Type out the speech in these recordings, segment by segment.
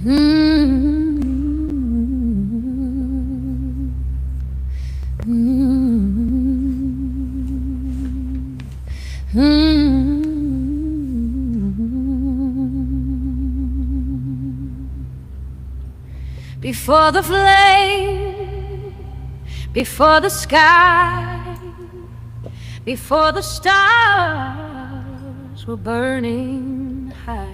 Before the flame, before the sky, before the stars were burning high,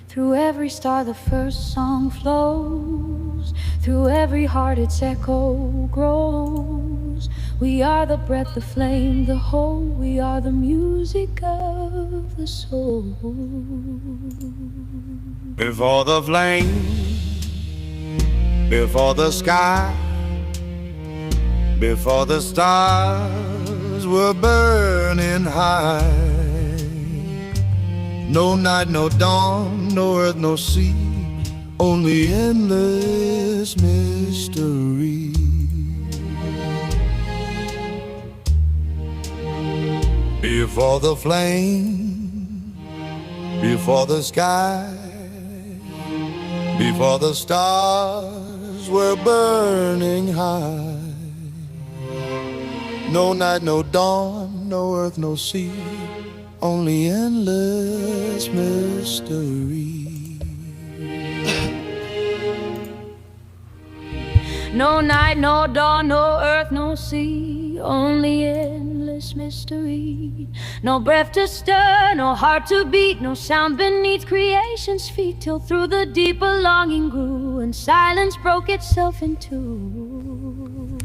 through every star the first song flows, through every heart its echo grows. We are the breath, the flame, the whole. We are the music of the soul. Before the flame, before the sky, before the stars were burning high, no night, no dawn, no earth, no sea, only endless mystery. Before the flame, before the sky, before the stars were burning high, no night, no dawn, no earth, no sea, only endless mystery. No night, no dawn, no earth, no sea, only endless mystery. No breath to stir, no heart to beat, no sound beneath creation's feet, till through the deep a longing grew and silence broke itself in two.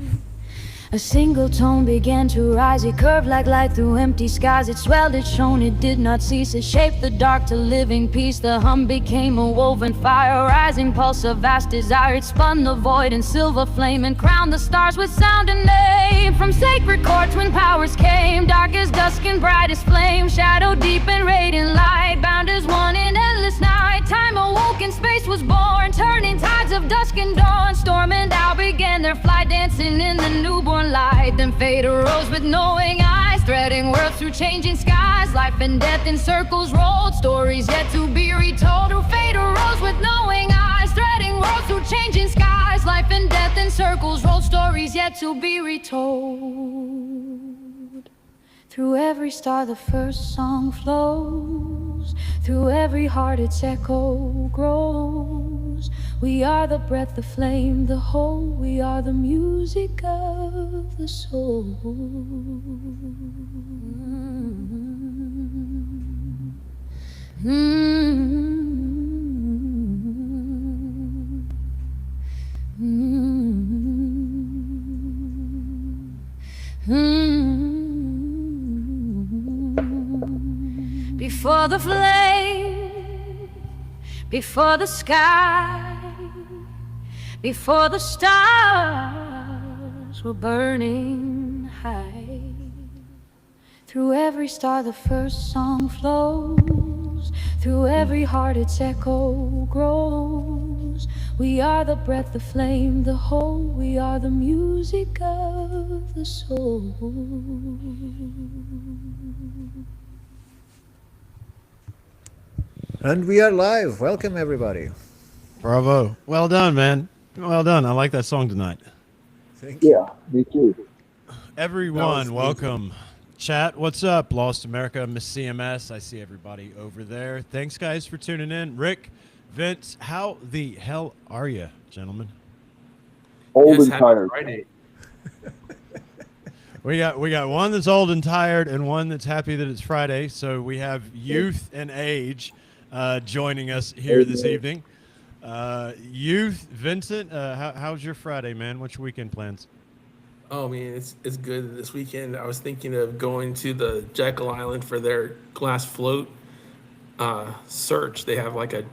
A single tone began to rise, it curved like light through empty skies. It swelled, it shone, it did not cease. It shaped the dark to living peace. The hum became a woven fire, a rising pulse of vast desire. It spun the void in silver flame and crowned the stars with sound and name. From sacred chords when powers came, dark as dusk and bright as flame, shadow deep and radiant light, bound as one in endless night. Time awoke and space was born, turning tides of dusk and dawn. Storm and owl began their flight, dancing in the newborn light. Then fate arose with knowing eyes, threading worlds through changing skies. Life and death in circles rolled, stories yet to be retold. Through fate arose with knowing eyes, threading worlds through changing skies. Life and death in circles rolled, stories yet to be retold. Through every star the first song flows, through every heart its echo grows. We are the breath, the flame, the whole. We are the music of the soul. Before the flame, before the sky, before the stars were burning high, through every star the first song flows, through every heart its echo grows. We are the breath, the flame, the whole. We are the music of the soul. And we are live. Welcome, everybody. Bravo. Well done, man. Well done. I like that song tonight. Thank you. Yeah, me too. Everyone, welcome. Chat, what's up? Lost America, Miss CMS. I see everybody over there. Thanks, guys, for tuning in. Rick, Vince, how the hell are you, gentlemen? Old and tired. Friday. We got one that's old and tired and one that's happy that it's Friday. So we have youth and age joining us here this evening. Youth, Vincent, how's your Friday, man? What's your weekend plans? Oh man, it's good this weekend. I was thinking of going to the Jekyll Island for their glass float search. They have like a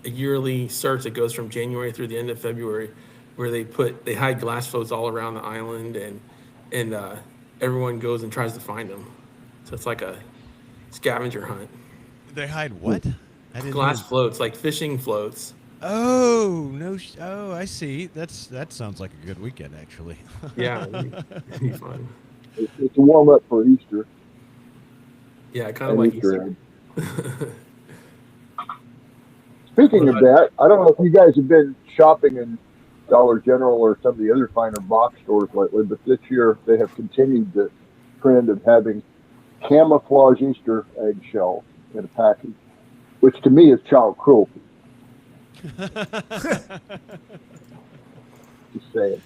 yearly search that goes from January through the end of February, where they hide glass floats all around the island, and everyone goes and tries to find them. So it's like a scavenger hunt. They hide what? Glass floats, like fishing floats. Oh no! Oh, I see. That sounds like a good weekend, actually. Yeah, it'd be fun. It's a warm up for Easter. Yeah, kind of like Easter. Speaking of that, I don't know if you guys have been shopping in Dollar General or some of the other finer box stores lately, but this year they have continued the trend of having camouflage Easter egg shells in a package, which to me is child cruelty. Just saying.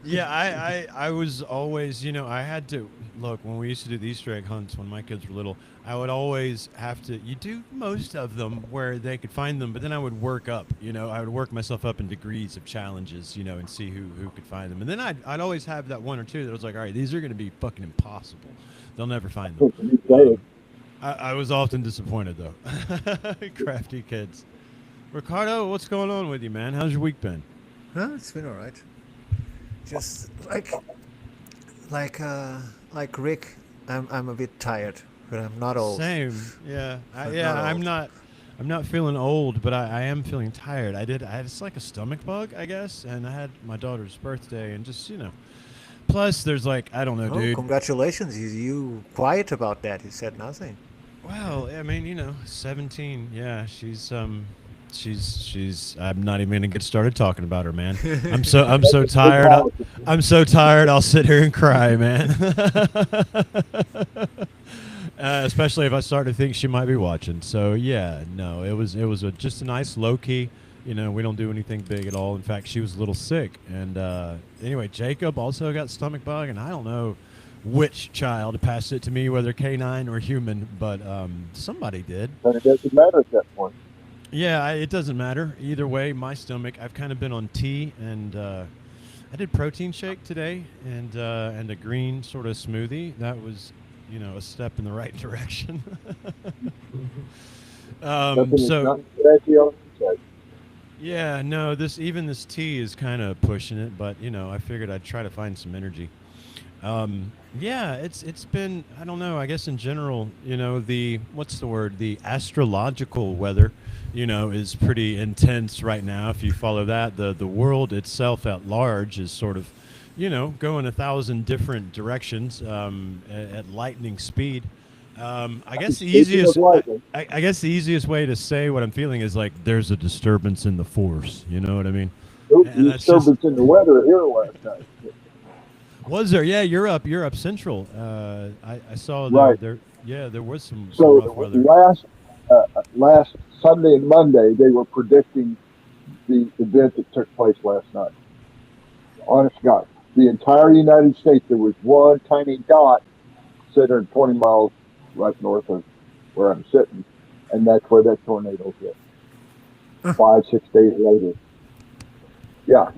Yeah, I was always, I had to look when we used to do the Easter egg hunts when my kids were little. I would always have to. You do most of them where they could find them, but then I would work up. I would work myself up in degrees of challenges, and see who could find them. And then I'd always have that one or two that was like, all right, these are going to be fucking impossible. They'll never find them. I was often disappointed though. Crafty kids. Ricardo, what's going on with you, man? How's your week been? It's been all right. Just like Rick, I'm a bit tired, but I'm not old. Same, yeah, I'm not feeling old, but I am feeling tired. I had it's like a stomach bug, I guess, and I had my daughter's birthday, and just plus there's I don't know, dude. Congratulations! You quiet about that? You said nothing. Well, I mean, 17. Yeah, she's I'm not even gonna get started talking about her, man. I'm so tired. I'm so tired. I'll sit here and cry, man. Especially if I start to think she might be watching. So yeah, no, it was just a nice low key. We don't do anything big at all. In fact, she was a little sick. And anyway, Jacob also got stomach bug, and I don't know which child passed it to me, whether canine or human, but somebody did. But it doesn't matter at that point. Yeah, it doesn't matter. Either way, my stomach, I've kind of been on tea, and I did protein shake today and a green sort of smoothie. That was, a step in the right direction. Yeah, no, this tea is kind of pushing it, but, I figured I'd try to find some energy. Yeah, it's been, I don't know, I guess in general, the astrological weather, is pretty intense right now. If you follow that, the world itself at large is sort of, going 1,000 different directions at lightning speed. I guess the easiest way to say what I'm feeling is there's a disturbance in the force. You know what I mean? And disturbance in the weather here last night. Was there? Yeah, you're up central. I saw right. there was some rough weather. Last Sunday and Monday, they were predicting the event that took place last night. Honest God, the entire United States, there was one tiny dot sitting 20 miles right north of where I'm sitting, and that's where that tornado hit. 5-6 days later. Yeah,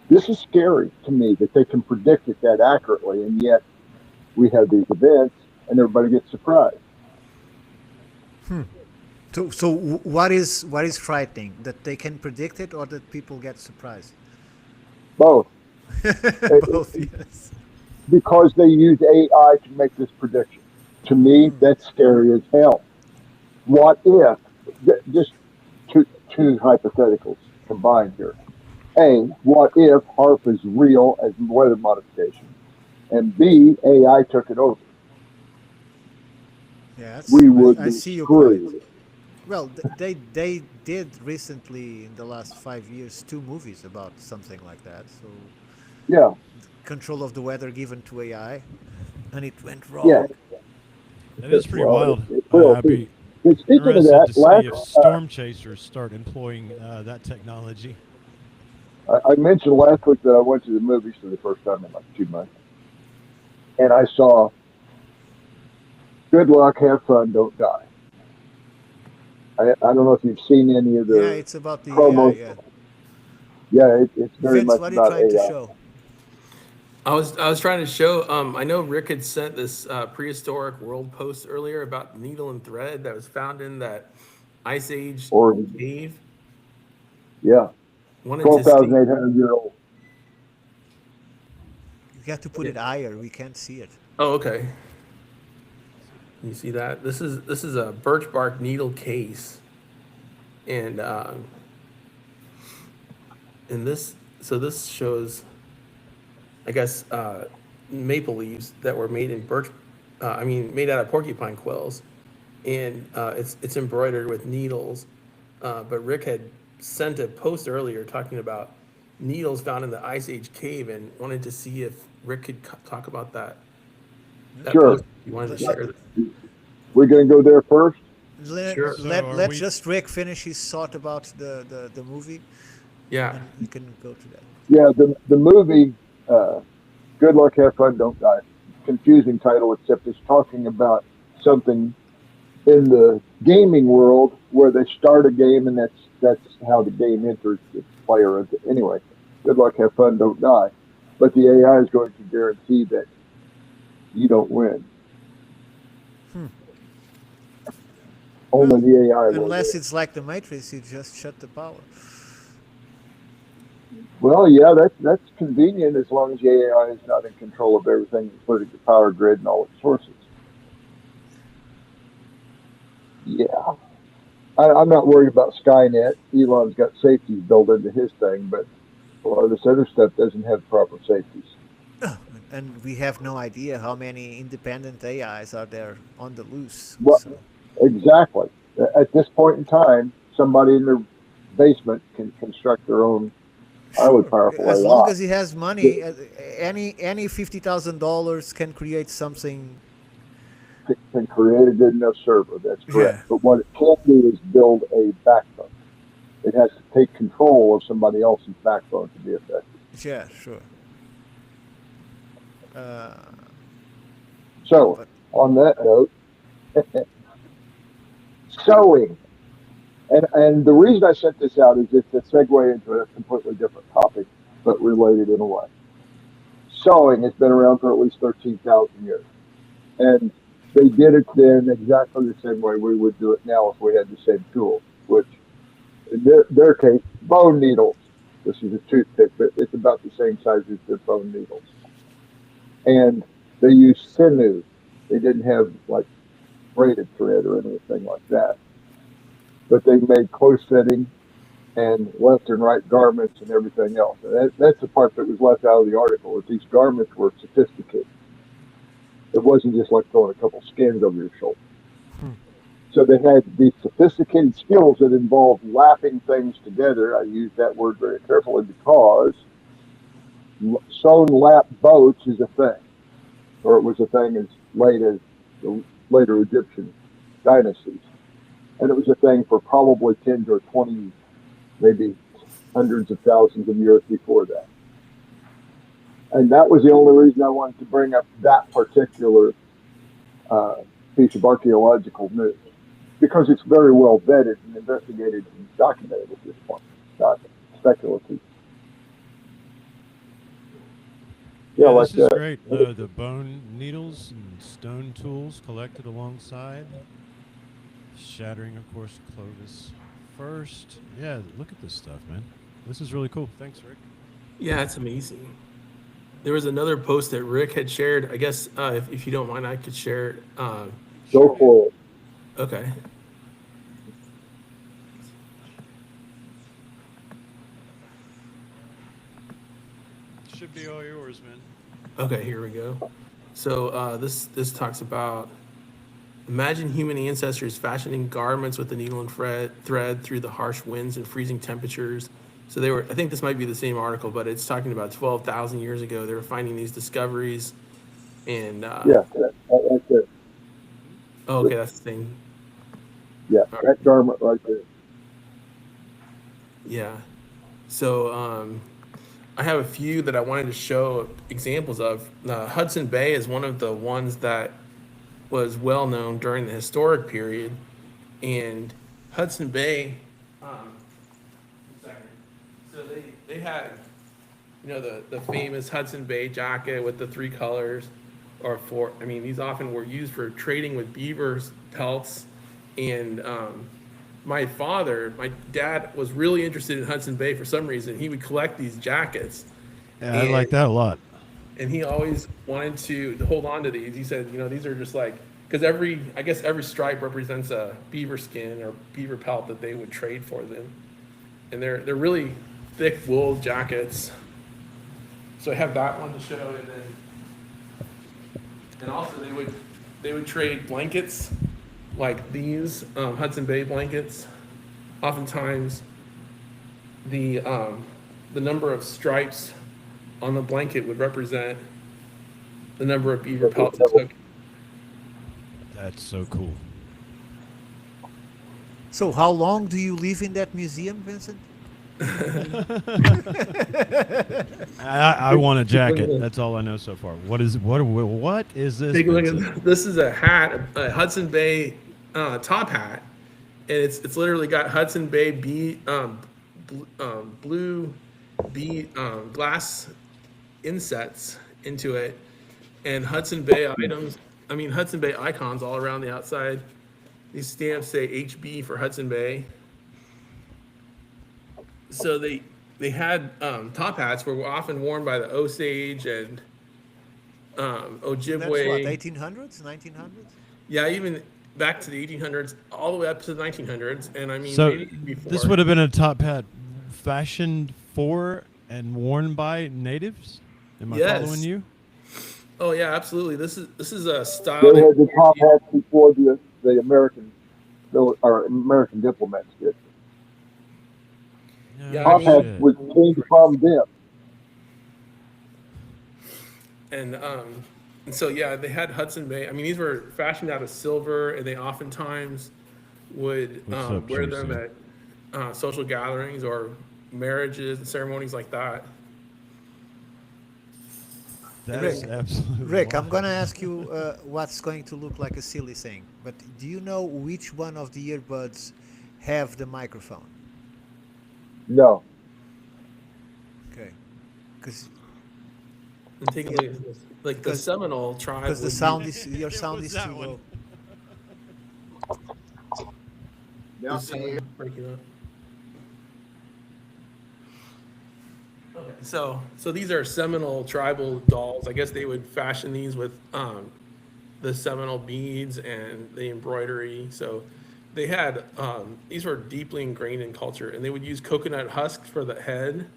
this is scary to me that they can predict it that accurately, and yet we have these events, and everybody gets surprised. So what is frightening? That they can predict it, or that people get surprised? Both. Both, yes. Because they use AI to make this prediction. To me, that's scary as hell. What if, just two hypotheticals combined here. A, what if HARP is real as weather modification? And B, AI took it over. Yes, we would I be see your screwed. point. Well, they did recently in the last 5 years 2 movies about something like that. So yeah, control of the weather given to AI, and it went wrong. Yeah, that is pretty wild. I'd be speaking of interested that, to see if storm chasers start employing that technology. I mentioned last week that I went to the movies for the first time in 2 months, and I saw Good Luck, Have Fun, Don't Die. I don't know if you've seen any of the it's about the promos. AI. Yeah, it's very Vince, much what are you about trying AI. to show? I was trying to show. I know Rick had sent this prehistoric world post earlier about needle and thread that was found in that Ice Age cave. Yeah, 12,800-year-old. You have to put it higher. We can't see it. Oh, okay. You see that? This is a birch bark needle case, and this shows, I guess, maple leaves that were made in made out of porcupine quills, and it's embroidered with needles, but Rick had sent a post earlier talking about needles found in the Ice Age cave, and wanted to see if Rick could talk about that. That Sure. post, you wanted to share that. We're going to go there first. Sure. So Let are let we- just Rick finish his thought about the movie, Yeah. and we can go to that. Yeah, the movie, Good Luck, Have Fun, Don't Die. Confusing title, except it's talking about something in the gaming world where they start a game, and that's how the game enters the player. Anyway, good luck, have fun, don't die. But the AI is going to guarantee that you don't win. Only the AI will Unless win. it's like the Matrix, you just shut the power. Well, yeah, that's convenient as long as the AI is not in control of everything, including the power grid and all its sources. Yeah. I'm not worried about Skynet. Elon's got safeties built into his thing, but a lot of this other stuff doesn't have proper safeties. And we have no idea how many independent AIs are there on the loose. Well, So, exactly. At this point in time, somebody in their basement can construct their own highly powerful as AI. long as he has money, any $50,000 can create something. Can create a good enough server. That's correct. Yeah. But what it can't do is build a backbone. It has to take control of somebody else's backbone to be effective. Yeah, sure. Uh, So, But- on that note, sewing. And the reason I sent this out is it's a segue into a completely different topic, but related in a way. Sewing has been around for at least 13,000 years. And they did it then exactly the same way we would do it now if we had the same tools, which in their case, bone needles. This is a toothpick, but it's about the same size as the bone needles. And they used sinew. They didn't have like braided thread or anything like that. But they made close fitting and left and right garments and everything else. And that's the part that was left out of the article, is these garments were sophisticated. It wasn't just like throwing a couple skins over your shoulder. So they had these sophisticated skills that involved lapping things together. I use that word very carefully because sewn lap boats is a thing, or it was a thing as late as the later Egyptian dynasties. And it was a thing for probably 10 or 20, maybe hundreds of thousands of years before that. And that was the only reason I wanted to bring up that particular piece of archaeological news, because it's very well vetted and investigated and documented at this point. It's not speculative. Yeah, like this is that. great. The bone needles and stone tools collected alongside. Shattering, of course, Clovis first. Yeah, look at this stuff, man. This is really cool. Thanks, Rick. Yeah, it's amazing. There was another post that Rick had shared. I guess if you don't mind, I could share it. Go for it. Okay. Should be all yours, man. Okay, here we go. So this talks about, imagine human ancestors fashioning garments with the needle and thread through the harsh winds and freezing temperatures. So they were, I think this might be the same article, but it's talking about 12,000 years ago. They were finding these discoveries, and Yeah, that's it. oh, okay, that's the thing. Yeah, that garment right there. Yeah. So I have a few that I wanted to show examples of. Hudson Bay is one of the ones that was well known during the historic period, and Hudson Bay. So they had, the famous Hudson Bay jacket with the three colors, or four. I mean, these often were used for trading with beaver pelts, and my dad was really interested in Hudson Bay for some reason. He would collect these jackets. Yeah, I like that a lot. And he always wanted to hold on to these. He said, these are just like, because I guess every stripe represents a beaver skin or beaver pelt that they would trade for them. And they're really thick wool jackets. So I have that one to show, and also they would trade blankets like these Hudson Bay blankets. oftentimes the number of stripes on the blanket would represent the number of beaver pelts it took. That's so cool. So how long do you live in that museum, Vincent? I want a jacket. That's all I know so far. What is this? Take a look Vincent? at this. Is a hat, a Hudson Bay top hat, and it's literally got Hudson Bay blue glass insets into it, and Hudson Bay items. I mean Hudson Bay icons all around the outside. These stamps say HB for Hudson Bay. So they had top hats were often worn by the Osage and Ojibwe. That's what, 1800s, 1900s? Yeah, even back to the 1800s, all the way up to the 1900s, and I mean So maybe before. this would have been a top hat fashioned for and worn by natives. Am I Yes. following you? Oh yeah, absolutely. This is a style. They had the top hats before the American diplomats did. Yeah, Top I hats mean- was came from them. And so yeah, they had Hudson Bay. I mean, these were fashioned out of silver, and they oftentimes would What's up, wear them Tracy? at social gatherings or marriages and ceremonies like that. That's absolutely Rick, I'm wild. going to ask you what's going to look like a silly thing, but do you know which one of the earbuds have the microphone? No. Okay. Because And take a look at this. Like the Because- Seminole tribe. the would sound use- is your sound was is that too one? low. Now, the sound breaking up. Okay, so these are Seminole tribal dolls. I guess they would fashion these with the Seminole beads and the embroidery. So they had these were deeply ingrained in culture, and they would use coconut husks for the head,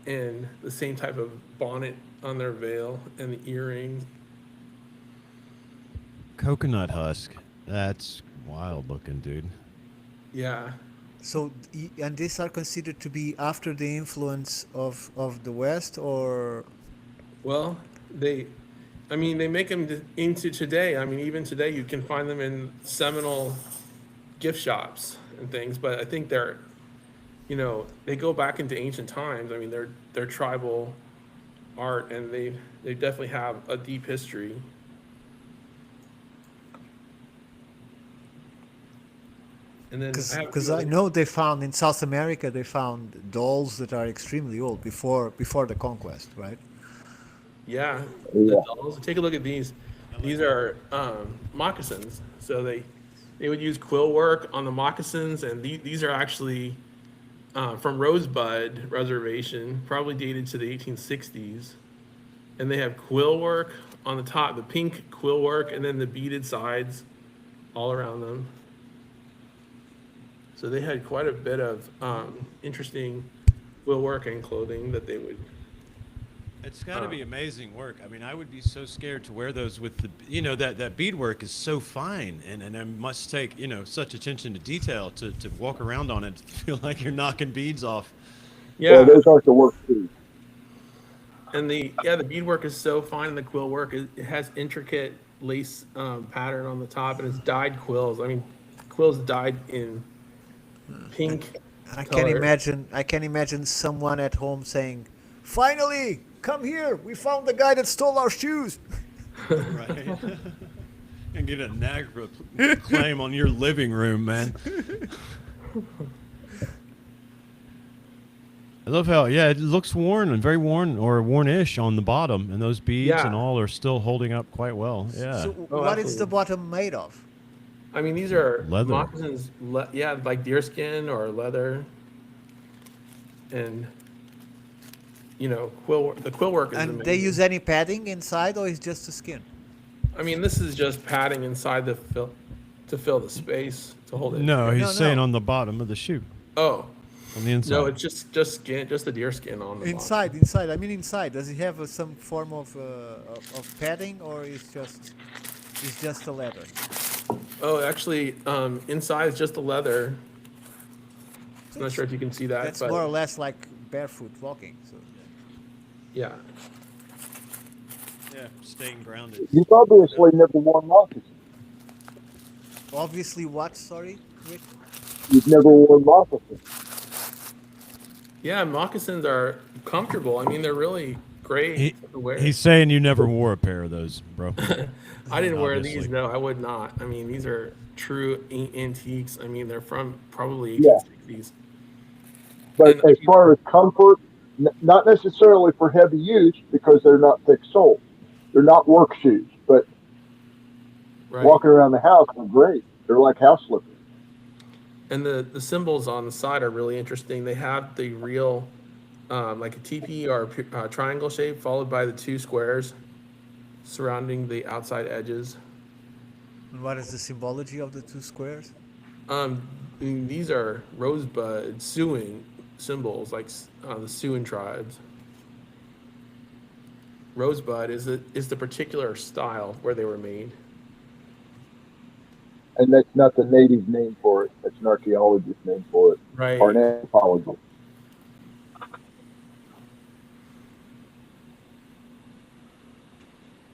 and the same type of bonnet on their veil and the earrings. Coconut husk. That's wild looking, dude. Yeah, So, and these are considered to be after the influence of the West, or well, they make them into today. I mean, even today you can find them in Seminole gift shops and things. But I think they go back into ancient times. I mean, they're tribal art, and they definitely have a deep history. And then because I know they found in South America they found dolls that are extremely old before the conquest, right? Yeah, Yeah. the dolls. Take a look at these. These are moccasins. So they would use quill work on the moccasins, and these are actually from Rosebud Reservation, probably dated to the 1860s. And they have quill work on the top, the pink quill work, and then the beaded sides all around them. So they had quite a bit of interesting quill work and clothing that they would. It's got to be amazing work. I mean, I would be so scared to wear those with that beadwork is so fine, and it must take, such attention to detail to walk around on it, to feel like you're knocking beads off. Yeah, So those aren't the work too. and the beadwork is so fine, and the quill work it has intricate lace pattern on the top, and it's dyed quills. I mean, quills dyed in pink. I color. can imagine someone at home saying, "Finally, come here! We found the guy that stole our shoes." Right. And get a NAGPRA claim on your living room, man. I love how, it looks worn and very worn or worn-ish on the bottom, and those beads Yeah. and all are still holding up quite well. Yeah. So what is the bottom made of? I mean, these are Leather. moccasins. Like deerskin or leather, and the quill work is And amazing. they use any padding inside, or is just the skin? I mean, this is just padding inside to fill the space to hold it. No, he's No, saying no. on the bottom of the shoe, Oh, on the inside. no, it's just skin, just the deer skin on the bottom. Inside. I mean, inside. Does it have some form of padding, or is just a leather? Oh, actually, inside is just the leather, I'm not sure if you can see that, That's but more or less like barefoot walking. So yeah. Yeah, staying grounded. You've obviously never worn moccasins. obviously, what? Sorry, Rick. You've never worn moccasins. Yeah, moccasins are comfortable. I mean, they're really great He, to wear. he's saying you never wore a pair of those, bro. I didn't wear Obviously. these. No, I would not. I mean, these are true antiques. I mean, they're from probably Yeah. 1860s. But And as far as comfort, not necessarily for heavy use because they're not thick soles. They're not work shoes, but right. walking around the house are great. They're like house slippers. And the symbols on the side are really interesting. They have the real, like a teepee or a triangle shape, followed by the two squares surrounding the outside edges. And what is the symbology of the two squares? And these are rosebud Siouan symbols, like the Siouan tribes. Rosebud is the particular style where they were made. And that's not the native name for it. That's an archaeologist name for it. Right. Or an anthropologist.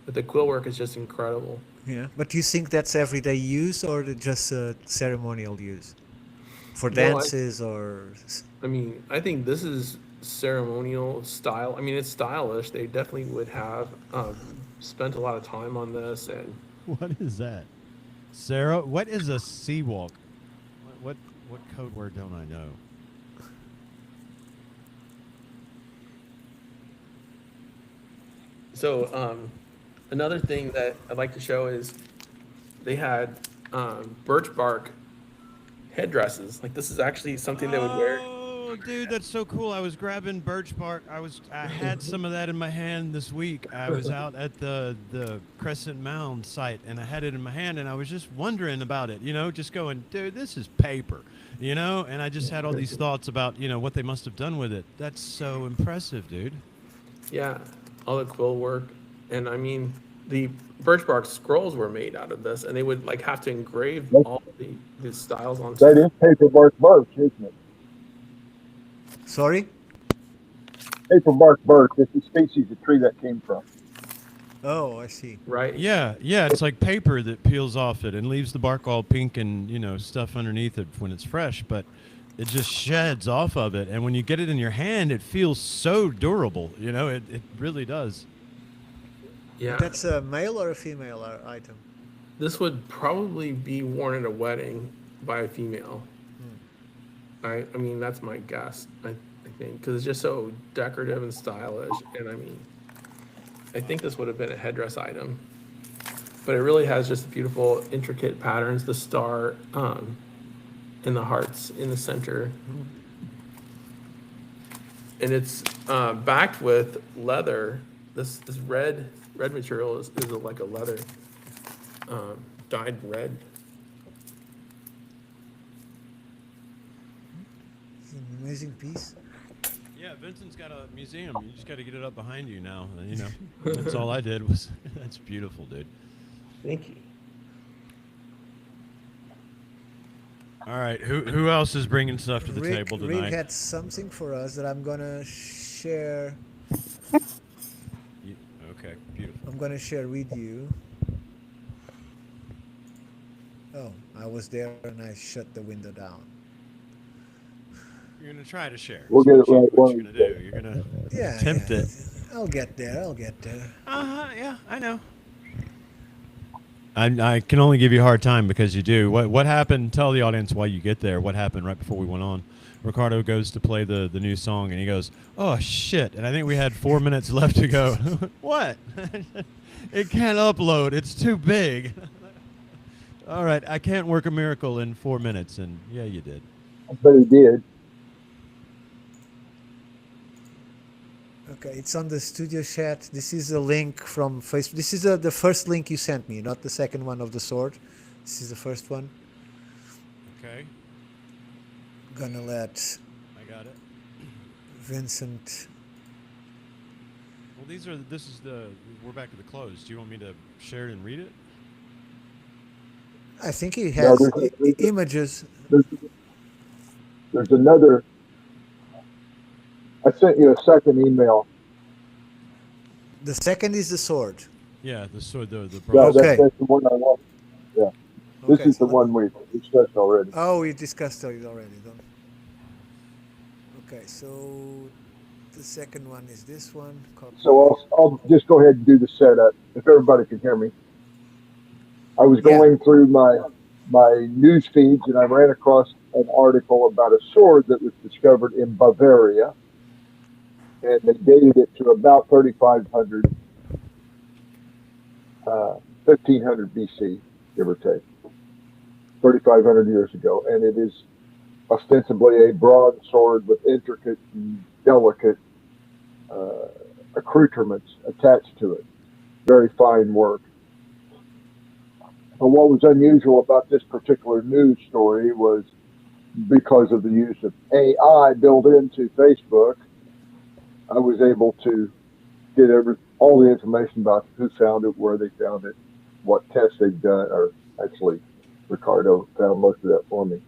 But the quill work is just incredible. Yeah, but you think that's everyday use or just ceremonial use for No, dances or? I mean, I think this is ceremonial style. I mean, it's stylish. They definitely would have spent a lot of time on this. And What is that? Sarah, what is a sea walk? What code word don't I know? so another thing that I'd like to show is they had birch bark headdresses. Like this is actually something they would wear. Oh, dude, that's so cool. I was grabbing birch bark. I had some of that in my hand this week. I was out at the Crescent Mound site, and I had it in my hand, and I was just wondering about it, just going, dude, this is paper, and I just had all these thoughts about, what they must have done with it. That's so impressive, dude. Yeah, all the quill work. And I mean, the birch bark scrolls were made out of this, and they would like have to engrave all the styles on. That is paper bark birch, isn't it? Sorry. Paper bark birch is the species of tree that came from. Oh, I see. Right. Yeah, it's like paper that peels off it and leaves the bark all pink and, stuff underneath it when it's fresh, but it just sheds off of it. And when you get it in your hand, it feels so durable, it really does. Yeah. That's a male or a female item? This would probably be worn at a wedding by a female. I mean, that's my guess, I think, because it's just so decorative and stylish. And I mean, I think this would have been a headdress item. But it really has just beautiful, intricate patterns, the star and the hearts in the center. And it's backed with leather. This red material is like a leather dyed red. It's an amazing piece. Yeah, Vincent's got a museum. You just got to get it up behind you now. That's all I did was. That's beautiful, dude. Thank you. All right, who else is bringing stuff to the table tonight? Rick had something for us that I'm gonna share. Okay, beautiful. I'm gonna share with you. Oh, I was there and I shut the window down. You're gonna try to share. We'll get it right What one you're gonna do? You're gonna attempt it. I'll get there. Yeah, I know. I can only give you a hard time because you do. What happened? Tell the audience why you get there. What happened right before we went on? Ricardo goes to play the new song and he goes, "Oh shit!" And I think we had 4 minutes left to go. What? It can't upload. It's too big. All right, I can't work a miracle in 4 minutes, and yeah, you did. But he did. Okay, it's on the studio chat. This is a link from Facebook. This is the first link you sent me, not the second one of the sword. This is the first one. Okay, Gonna let I got it. Vincent. Well, we're back to the close. Do you want me to share it and read it? I think he has there's- images. There's another. I sent you a second email. The second is the sword. Yeah, the sword, the Yeah, bronze. Okay. that's the one I want. Yeah, this Okay. is the one we discussed already. Oh, we discussed it already. Don't. Okay, so the second one is this one. Copy. So I'll just go ahead and do the setup if everybody can hear me. I was Yeah. going through my news feeds and I ran across an article about a sword that was discovered in Bavaria, and they dated it to about 3500, 1500 BC, give or take, 3,500 years ago, and it is ostensibly a bronze sword with intricate and delicate accoutrements attached to it. Very fine work. But what was unusual about this particular news story was because of the use of AI built into Facebook, I was able to get all the information about who found it, where they found it, what tests they've done, or actually Ricardo found most of that for me.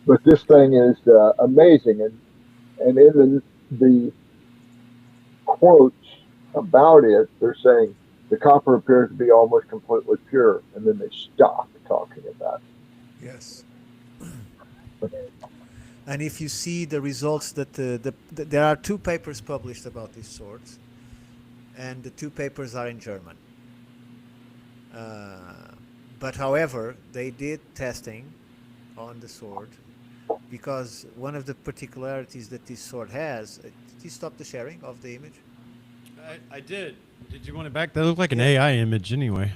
But this thing is amazing, and in the quotes about it, they're saying the copper appears to be almost completely pure, and then they stop talking about it. Yes. And if you see the results that there are two papers published about these swords, and the two papers are in German. But however, they did testing on the sword, because one of the particularities that this sword has. Did you stop the sharing of the image? I did. Did you want it back? That looked like an AI image anyway.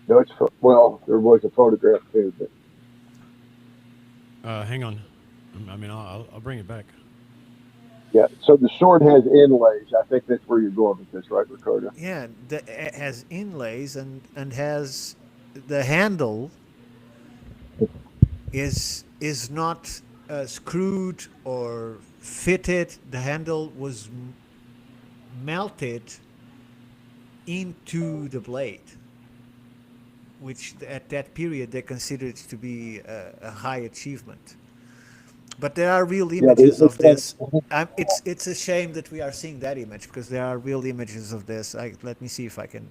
No, well, there was a photograph too, but Hang on. I mean, I'll bring it back. yeah. So the sword has inlays. I think that's where you're going with this, right, Ricardo? Yeah, it has inlays and has the handle is not screwed or fitted. The handle was melted into the blade, which at that period they considered to be a high achievement. But there are real images of this. It's a shame that we are seeing that image, because there are real images of this. Let me see if I can.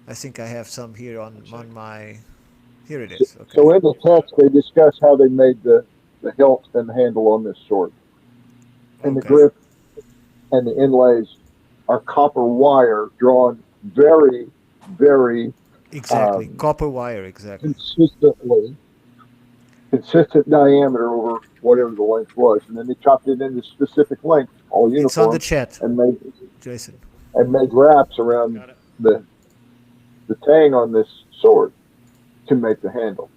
I think I have some here on my. Here it is. Okay. So in the text, they discuss how they made the hilt and the handle on this sword, and the grip and the inlays are copper wire drawn very, very exactly copper wire, exactly consistent diameter over whatever the length was, and then they chopped it into specific length, all uniform. It's on the chat, and made Jason, and made wraps around the tang on this sword to make the handle,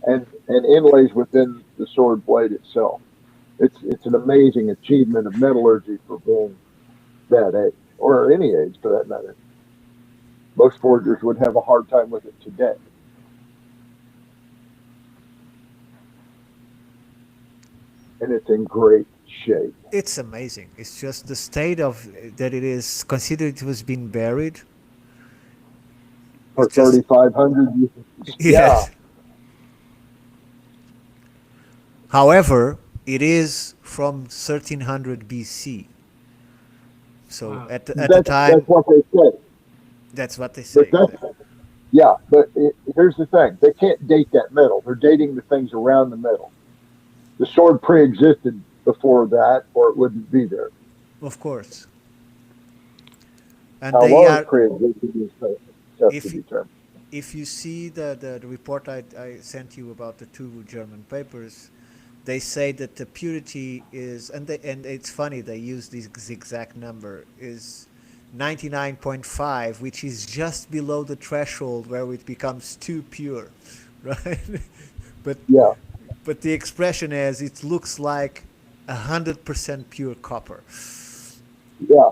and inlays within the sword blade itself. It's an amazing achievement of metallurgy for being that age, or any age for that matter. Most forgers would have a hard time with it today. And it's in great shape. It's amazing. It's just the state of that it is considered to have been buried. For 3,500 years. Yes. Yeah. However, it is from 1300 BC. So at the time, that's what they say. That's what they say. Yeah, but here's the thing: they can't date that metal. They're dating the things around the metal. The sword pre-existed before that, or it wouldn't be there. Of course. And how long it pre-existed is tough to determine. If you see the report I sent you about the two German papers, they say that the purity is, and it's funny, they use this exact number, is 99.5, which is just below the threshold where it becomes too pure, right? But the expression is, it looks like 100% pure copper. Yeah,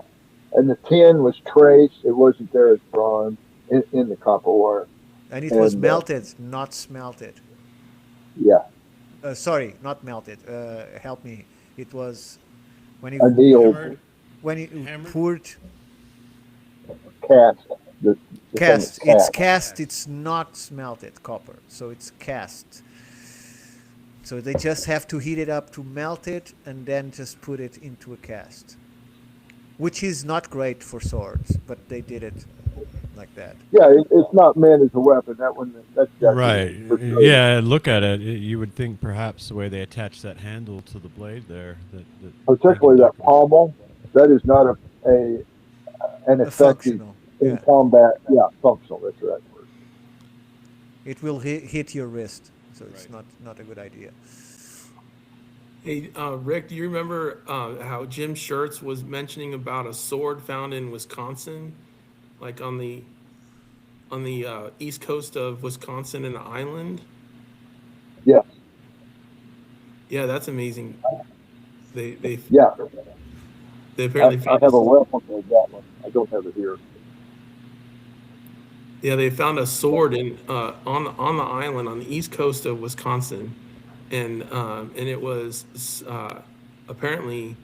and the tin was traced; it wasn't there as bronze in the copper wire. And it was melted, not smelted. Yeah. Sorry, not melted. Help me. It was when you annealed. When you poured. Cast. Cast. It's cast. It's not smelted copper, so it's cast. So they just have to heat it up to melt it and then just put it into a cast, which is not great for swords, but they did it like that. Yeah, it's not meant as a weapon. That's Right. definitely for sure. Yeah, look at it. You would think perhaps the way they attach that handle to the blade there, that Particularly that pommel, that is not an A effective functional, in yeah. combat. Yeah, functional. That's the right word. It will hit your wrist, so it's Right. not a good idea. Hey, Rick, do you remember how Jim Schertz was mentioning about a sword found in Wisconsin, like on the east coast of Wisconsin, in an island? Yes. Yeah, that's amazing. They Yeah. apparently I found have a replica of that one. I don't have it here. Yeah, they found a sword in on the island on the east coast of Wisconsin, and it was apparently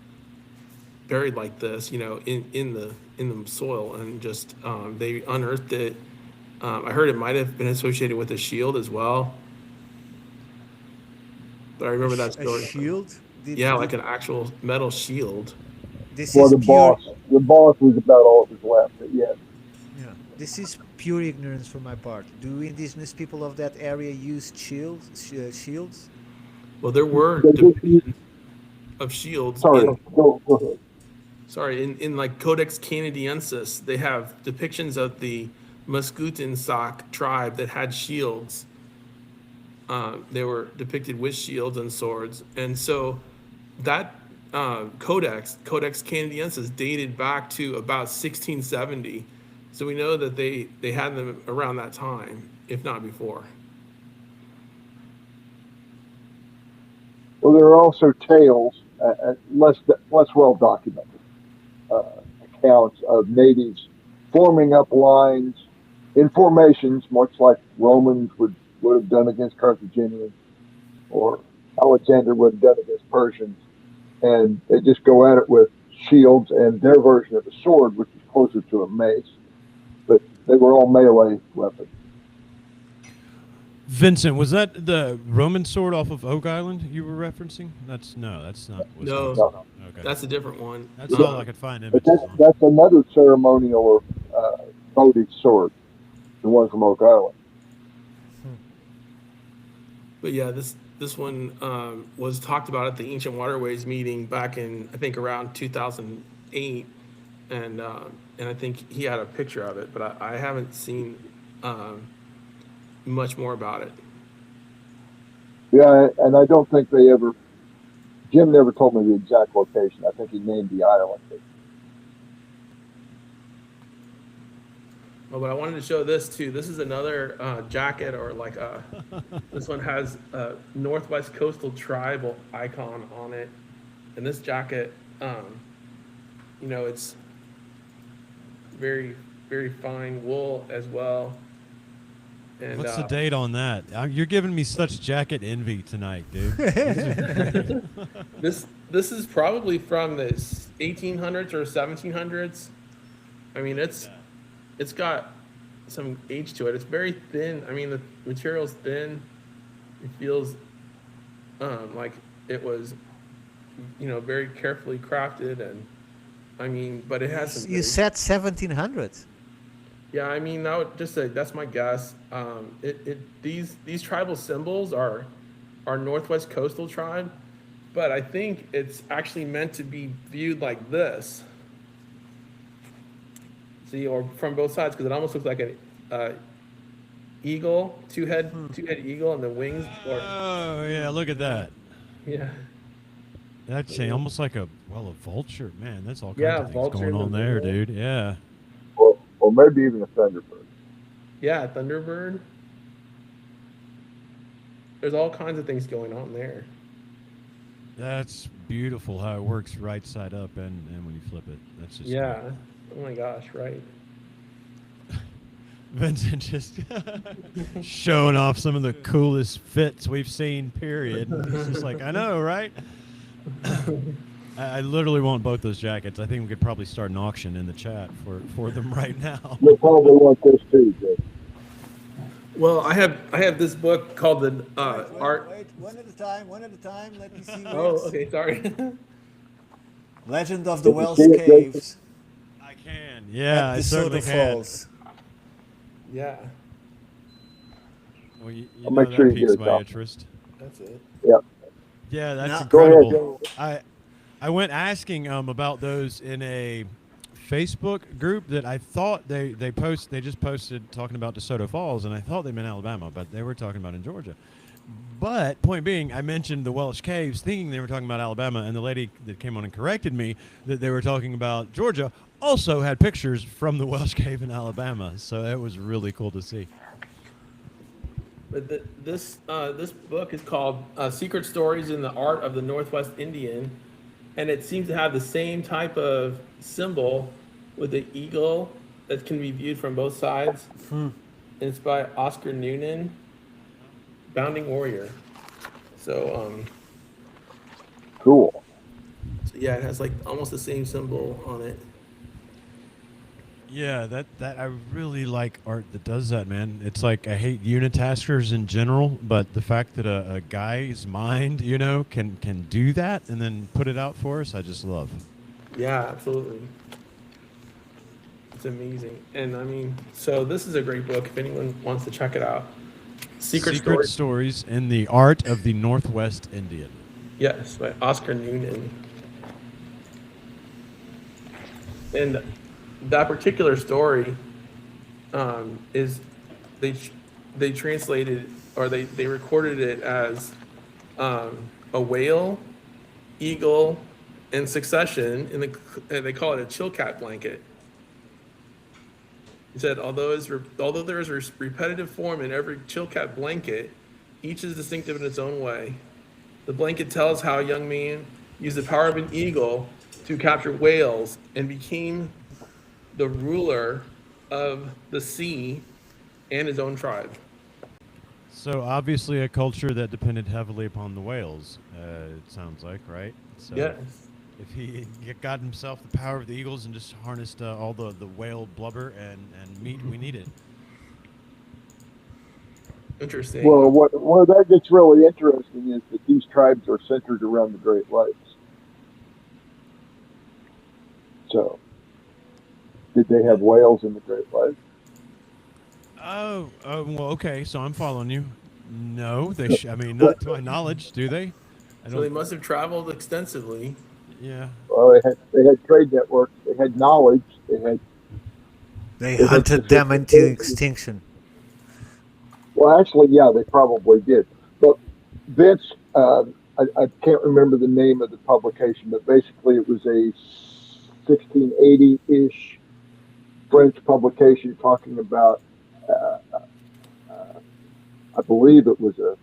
buried like this, in the soil, and just they unearthed it. I heard it might have been associated with a shield as well, but I remember that A story. shield? Yeah, like an actual metal shield. This For is the pure. boss. The boss was about all that was left. But yes. Yeah, this is pure ignorance from my part. Do indigenous people of that area use shields? Well, there were They just depictions of shields. Sorry. in Go ahead. Sorry, in like Codex Canadiensis, they have depictions of the Muscutan Sac tribe that had shields. They were depicted with shields and swords, and so that Codex Canadiensis dated back to about 1670. So we know that they had them around that time, if not before. Well, there are also tales, less well documented accounts of natives forming up lines in formations, much like Romans would have done against Carthaginians, or Alexander would have done against Persians, and they just go at it with shields and their version of a sword, which is closer to a mace. But they were all melee weapons. Vincent, was that the Roman sword off of Oak Island you were referencing? That's not. No. Wisconsin. Okay. That's a different one. That's all I could find But images on. that's another ceremonial votive sword, the one from Oak Island. But yeah, this one was talked about at the Ancient Waterways meeting back in, I think, around 2008, and I think he had a picture of it, but I haven't seen much more about it. Yeah, and I don't think Jim never told me the exact location. I think he named the island. Oh, but I wanted to show this too. This is another jacket, or like this one has a Northwest Coastal Tribal icon on it, and this jacket, it's very, very fine wool as well. And What's the date on that? You're giving me such jacket envy tonight, dude. This is probably from the 1800s or 1700s. I mean, it's got some age to it. It's very thin. I mean, the material's thin. It feels like it was, very carefully crafted, and I mean, but it has some. You said 1700. Yeah, I mean, I would just say that's my guess. These tribal symbols are Northwest Coastal tribe, but I think it's actually meant to be viewed like this. See, or from both sides, because it almost looks like an eagle, two-head eagle, and the wings. Oh yeah, look at that. Yeah. That's almost like a vulture. Man, that's all kinds Yeah, of things vulture going in the on there, middle. dude. Yeah. Or maybe even a thunderbird. Yeah, Thunderbird. There's all kinds of things going on there. That's beautiful how it works right side up and when you flip it. That's just Yeah. Oh my gosh, right. Vincent just showing off some of the coolest fits we've seen, period. It's just like, I know, right? I literally want both those jackets. I think we could probably start an auction in the chat for them right now. You'll probably want this too, Jay. Well, I have this book called the Wait, Art. wait, one at a time, one at a time. Let me see Oh, which. okay, sorry. Legend of the Did you see Welsh it, Jason? Caves I can. Yeah, at I DeSoto certainly can. Falls. Yeah, Well, you I'll know make sure that you get piques a my copy. interest. that's it. Yep. Yeah, that's Now, Go ahead, incredible. Joe. I went asking about those in a Facebook group that I thought they just posted talking about DeSoto Falls, and I thought they meant Alabama, but they were talking about in Georgia. But point being, I mentioned the Welsh Caves, thinking they were talking about Alabama, and the lady that came on and corrected me that they were talking about Georgia also had pictures from the Welsh Cave in Alabama. So that was really cool to see. But this book is called Secret Stories in the Art of the Northwest Indian, and it seems to have the same type of symbol with the eagle that can be viewed from both sides. And it's by Oscar Noonan, Bounding Warrior. So, Cool. so yeah, it has like almost the same symbol on it. Yeah, that I really like art that does that, man. It's like I hate unitaskers in general, but the fact that a guy's mind, can do that and then put it out for us, I just love. Yeah, absolutely. It's amazing. And I mean, so this is a great book if anyone wants to check it out. Secret Stories. Stories in the Art of the Northwest Indian. Yes, by Oscar Noonan. And that particular story is they translated or they recorded it as a whale, eagle, in succession, and they call it a chilcat blanket. He said, although there is a repetitive form in every chilcat blanket, each is distinctive in its own way. The blanket tells how a young man used the power of an eagle to capture whales and became the ruler of the sea and his own tribe. So obviously a culture that depended heavily upon the whales, it sounds like, right? So Yes. if he got himself the power of the eagles and just harnessed all the whale blubber and meat we needed. Interesting. Well, where that gets really interesting is that these tribes are centered around the Great Lakes. So, did they have whales in the Great Lakes? Oh, well, okay. So I'm following you. No, I mean, not to my knowledge, do they? I So they must have traveled extensively. Yeah. Well, they had trade networks. They had knowledge. They had hunted them into extinction. Well, actually, yeah, they probably did. But Vince, I can't remember the name of the publication, but basically it was a 1680-ish French publication talking about, I believe it was a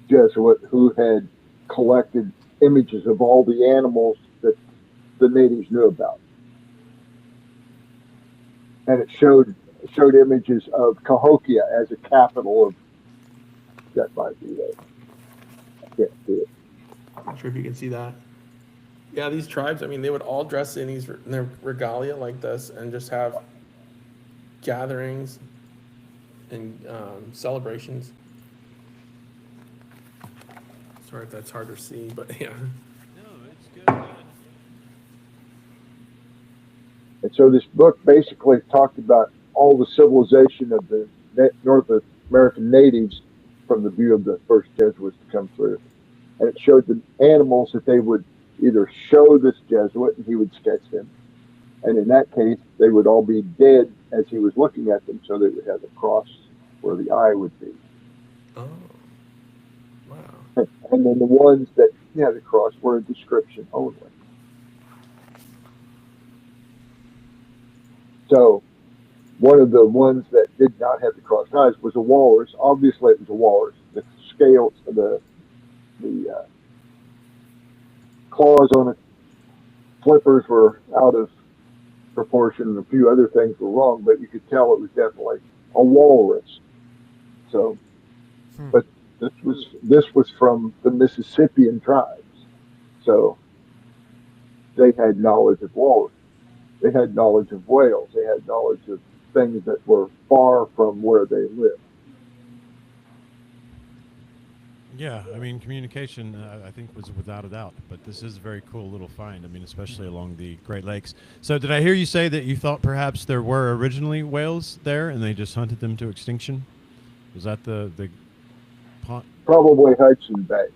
Jesuit who had collected images of all the animals that the natives knew about. And it showed images of Cahokia as a capital of, that might be it. I can't see it. Not sure if you can see that. Yeah, these tribes, I mean, they would all dress in their regalia like this and just have gatherings and celebrations. Sorry if that's hard to see, but yeah. No, it's good, man. And so this book basically talked about all the civilization of the North American natives from the view of the first Jesuits to come through. And it showed the animals that they would either show this Jesuit and he would sketch them. And in that case, they would all be dead as he was looking at them, so they would have a cross where the eye would be. Oh, wow. And then the ones that had a cross were a description only. So one of the ones that did not have the crossed eyes was a walrus. Obviously, it was a walrus. The scales, the claws on its flippers were out of proportion, and a few other things were wrong, but you could tell it was definitely a walrus. So, but this was from the Mississippian tribes, so they had knowledge of walrus. They had knowledge of whales. They had knowledge of things that were far from where they lived. Yeah, I mean, communication, I think, was without a doubt. But this is a very cool little find. I mean, especially along the Great Lakes. So, did I hear you say that you thought perhaps there were originally whales there, and they just hunted them to extinction? Was that the pond? Probably Hudson Bay,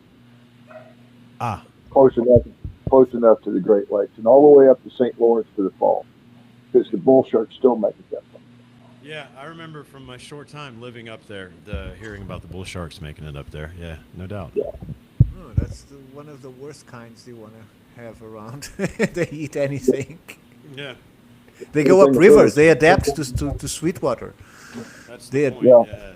Ah, close enough, close enough to the Great Lakes, and all the way up to St. Lawrence for the fall, because the bull sharks still make it that far. yeah. I remember from my short time living up there, the hearing about the bull sharks making it up there. Yeah, no doubt. Yeah. Oh, that's one of the worst kinds you want to have around. They eat anything. Yeah, They go up Anything rivers. further. They adapt to sweet water. that's They the had- point. Yeah. Yeah,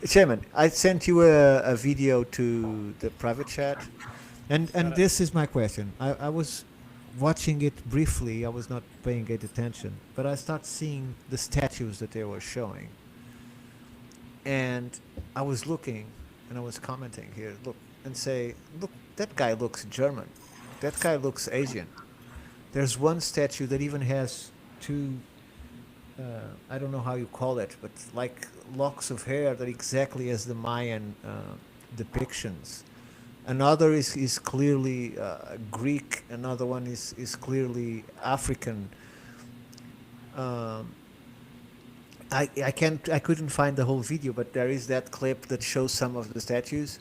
Chairman, I sent you a video to the private chat, and this is my question. I was watching it briefly. I was not paying great attention, but I start seeing the statues that they were showing, and I was looking, and I was commenting here. Look and say, look, that guy looks German. That guy looks Asian. There's one statue that even has two I don't know how you call it, but like locks of hair that exactly as the Mayan depictions. Another is clearly Greek. Another one is clearly African. Um, I couldn't find the whole video, but there is that clip that shows some of the statues.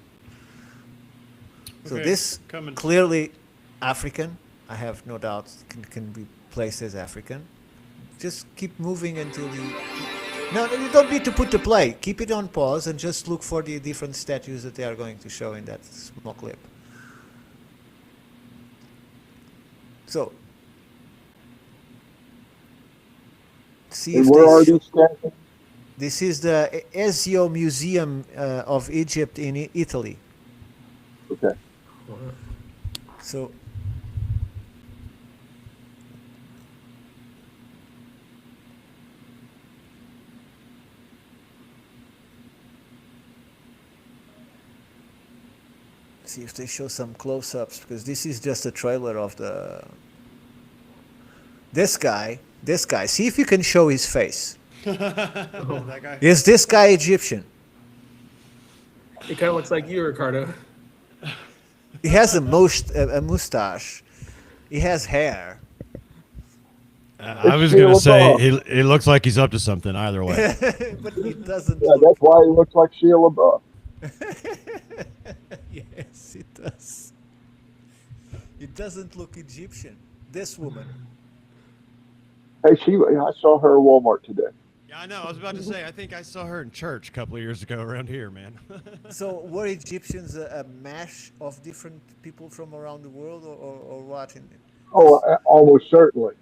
So Okay, this coming. clearly African. I have no doubt can be placed as African. Just keep moving until you. No, you don't need to put the play. Keep it on pause and just look for the different statues that they are going to show in that small clip. So, see And if where are they. these statues? This is the Ezio Museum of Egypt in Italy. Okay. So. See if they show some close-ups, because this is just a trailer of the this guy. See if you can show his face. That guy. Is this guy Egyptian? It kind of looks like you, Ricardo. He has a mustache. He has hair. I was gonna say he looks like he's up to something. Either way. But he doesn't Yeah, look. that's why he looks like Shia LaBeouf. Yes, it does. It doesn't look Egyptian. This woman. Hey, I saw her at Walmart today. Yeah, I know. I was about to say. I think I saw her in church a couple of years ago around here, man. So were Egyptians a mash of different people from around the world, or what? Oh, almost certainly.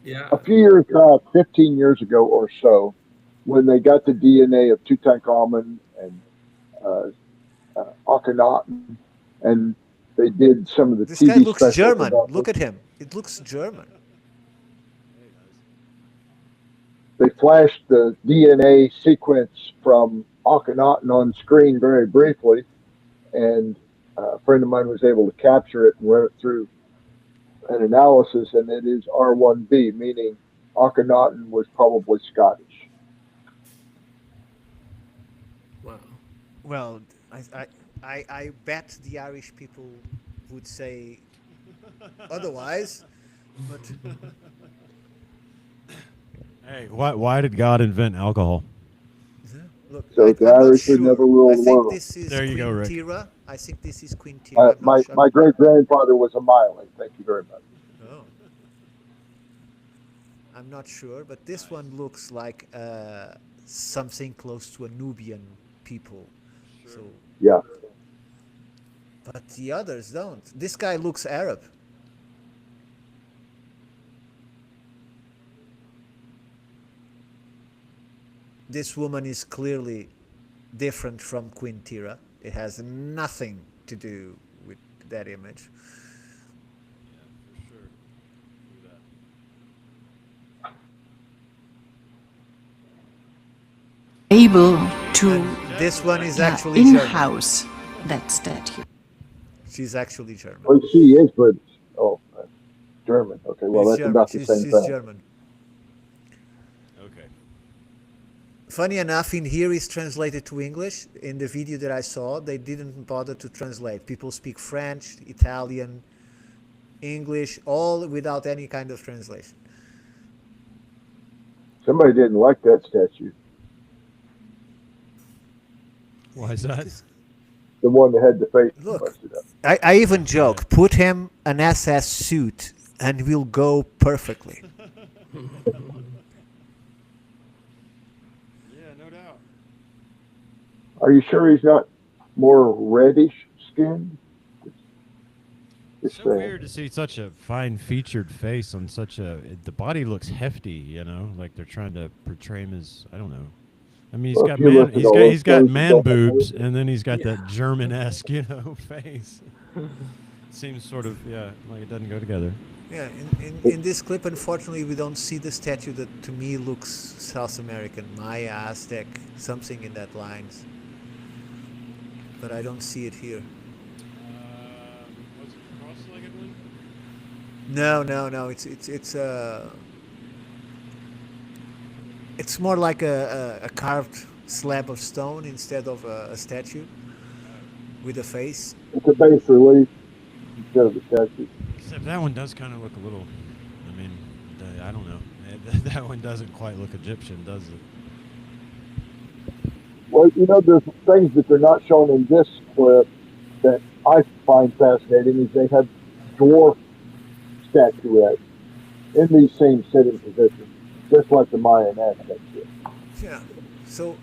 Yeah. A few years, 15 years ago or so, when they got the DNA of Tutankhamun and Akhenaten, and they did some of the This TV guy looks specials German. about Look at him. It looks German. They flashed the DNA sequence from Akhenaten on screen very briefly, and a friend of mine was able to capture it and run it through an analysis, and it is R1b, meaning Akhenaten was probably Scottish. Wow. Well, I bet the Irish people would say otherwise, but Hey, why did God invent alcohol? look, So the I'm not Irish would never rule I the think world. this is There you go, Queen Rick. Tira. I think this is Queen Tira. I'm My not sure. my great grandfather was a Miley. Thank you very much. Oh. I'm not sure, but this one looks like something close to a Nubian people. So, Yeah. but the others don't. This guy looks Arab. This woman is clearly different from Queen Tira. It has nothing to do with that image. Able to This one is actually German. in-house that statue. She's actually German. Well, she is British. Oh, German. Okay, well, She's that's German. about the She's same thing. German. Okay. Funny enough, in here is translated to English. In the video that I saw, they didn't bother to translate. People speak French, Italian, English, all without any kind of translation. Somebody didn't like that statue. Why is that? The one that had the face Look, busted up. I even joke, put him an SS suit and we'll go perfectly. Yeah, no doubt. Are you sure he's not more reddish skinned? It's so weird to see such a fine featured face on such a. The body looks hefty, you know, like they're trying to portray him as, I don't know. I mean, he's got man boobs, and then he's got that German-esque, you know, face. Seems sort of, yeah, like it doesn't go together. Yeah, in this clip, unfortunately, we don't see the statue that to me looks South American, Maya, Aztec, something in that lines. But I don't see it here. Was it a cross-legged one? No. It's more like a carved slab of stone instead of a statue with a face. It's a bas relief instead of a statue. Except that one does kind of look a little, I mean, I don't know. That one doesn't quite look Egyptian, does it? Well, you know, there's things that they're not shown in this clip that I find fascinating is they have dwarf statuettes in these same sitting positions, just like the Mayan Aztecs did. Yeah. So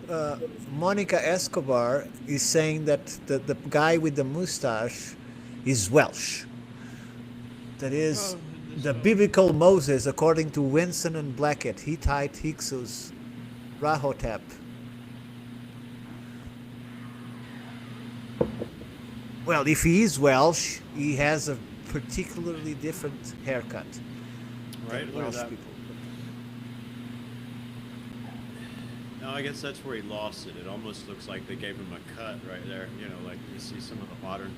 Monica Escobar is saying that the guy with the mustache is Welsh. That is the biblical Moses, according to Winson and Blackett, Hittite, Hyksos, Rahotep. Well, if he is Welsh, he has a particularly different haircut. Right, than look at Welsh that. people. No, I guess that's where he lost it. It almost looks like they gave him a cut right there. You know, like you see some of the modern.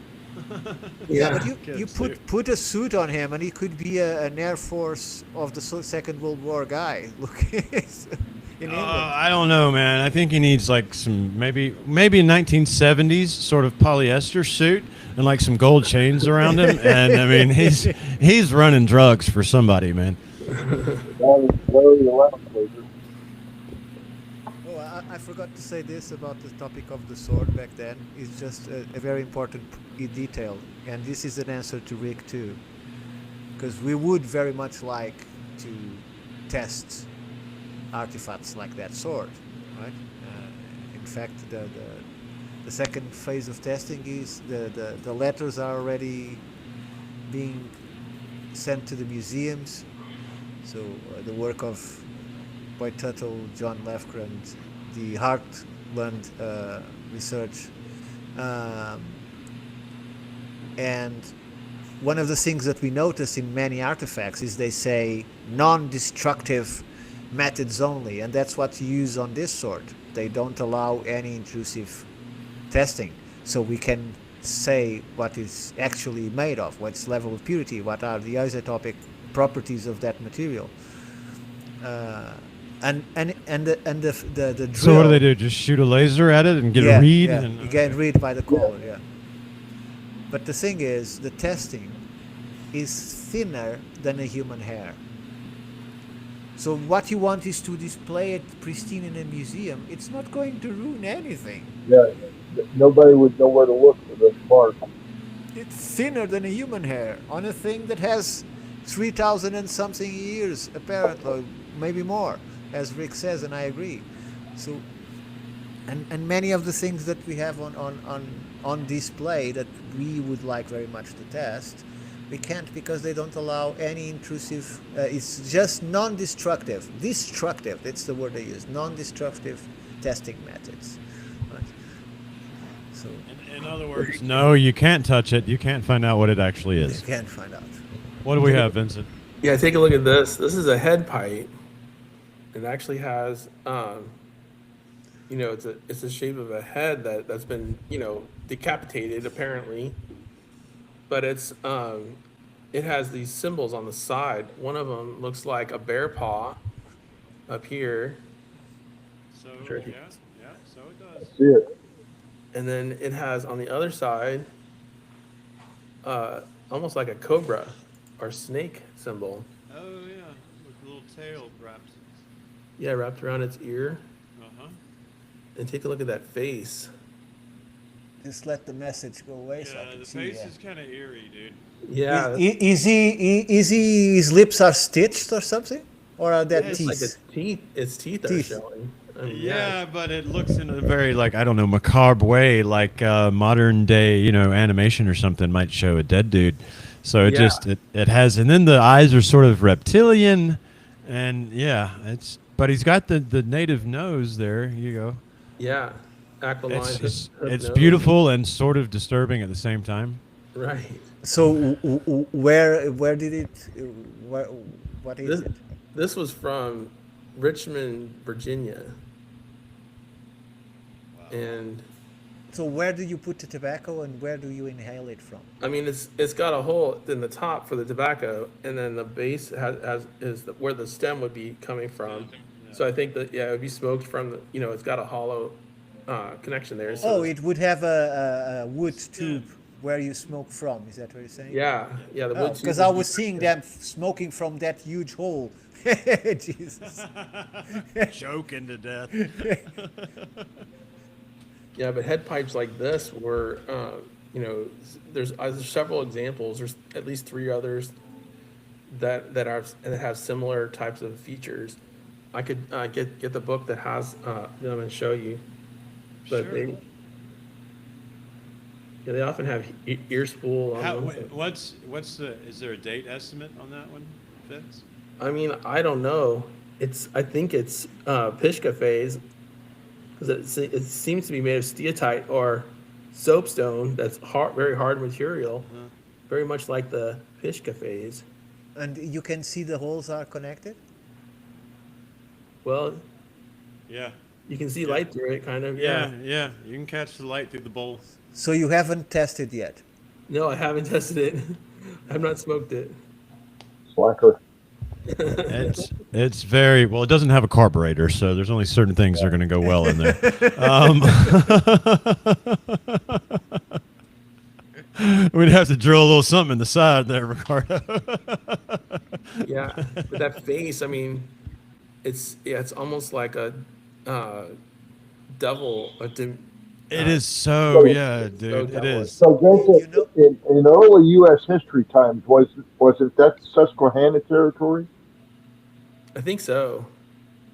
Yeah, but you put a suit on him, and he could be an Air Force of the Second World War guy. Look, in England. I don't know, man. I think he needs like some maybe a 1970s sort of polyester suit and like some gold chains around him. And I mean, he's running drugs for somebody, man. I forgot to say this about the topic of the sword back then. It's just a very important detail, and this is an answer to Rick too, because we would very much like to test artifacts like that sword, right? In fact, the second phase of testing is the letters are already being sent to the museums. So the work of Boyd Tuttle, John Lefgrand, the Heartland research, and one of the things that we notice in many artifacts is they say non-destructive methods only, and that's what you use on this sword. They don't allow any intrusive testing, so we can say what is actually made of, what's level of purity, what are the isotopic properties of that material. And the drill. So what do they do? Just shoot a laser at it and get a read? Yeah, And, you get a read by the color, yeah. But the thing is, the testing is thinner than a human hair. So what you want is to display it pristine in a museum. It's not going to ruin anything. Yeah, nobody would know where to look for the mark. It's thinner than a human hair on a thing that has 3,000 and something years, apparently, maybe more, as Rick says, and I agree. So, and many of the things that we have on display that we would like very much to test, we can't because they don't allow any intrusive. It's just non-destructive, destructive. That's the word they use. Non-destructive testing methods. Right. So, in other words, no, you can't touch it. You can't find out what it actually is. you can't find out. What do we have, Vincent? Yeah, take a look at this. This is a head pipe. It actually has, you know, it's the shape of a head that's been, you know, decapitated apparently, but it's it has these symbols on the side. One of them looks like a bear paw up here, So Sure. yeah, yeah. So it does. See it. And then it has on the other side, almost like a cobra or snake symbol. Oh yeah, with a little tail wrapped. Yeah, wrapped around its ear. Uh-huh. And take a look at that face. Just let the message go away so I Yeah, can the see face that. is kind of eerie, dude. Yeah, His lips are stitched or something? Or are that it's like teeth? its teeth are Teeth. showing. Yeah, but it looks in a very, like, I don't know, macabre way, like modern day, animation or something might show a dead dude. So Yeah. it has, and then the eyes are sort of reptilian, and yeah, but he's got the native nose there. Here you go. Yeah, aquiline. It's nose. beautiful and sort of disturbing at the same time. Right. So where did it? Where, what is This it? this was from Richmond, Virginia. And So where do you put the tobacco and where do you inhale it from? I mean, it's got a hole in the top for the tobacco, and then the base where the stem would be coming from. So I think that it would be smoked from it's got a hollow connection there. So Oh, it would have a wood tube where you smoke from. Is that what you're saying? yeah, the wood tube Because would I be- was seeing them smoking from that huge hole. Jesus. Choking to death. Yeah, but head pipes like this were, there's several examples. There's at least 3 others that have similar types of features. I could get the book that has them and show you, but Sure. they often have ear spool on How, them. is there a date estimate on that one, Vince? I mean, I don't know. I think it's Pishka phase because it seems to be made of steatite or soapstone. That's very hard material, very much like the Pishka phase. And you can see the holes are connected? Well, Yeah. you can see light through it, kind of. Yeah, yeah. You can catch the light through the bowl. So you haven't tested yet? No, I haven't tested it. I've not smoked it. Slacker. It's very well. It doesn't have a carburetor, so there's only certain things that are going to go well in there. We'd have to drill a little something in the side there, Ricardo. Yeah, but that face, I mean, it's almost like a devil. It is so, yeah, dude. so It devilish. is. So Vincent, in early U.S. history times, was it that Susquehanna territory? I think so.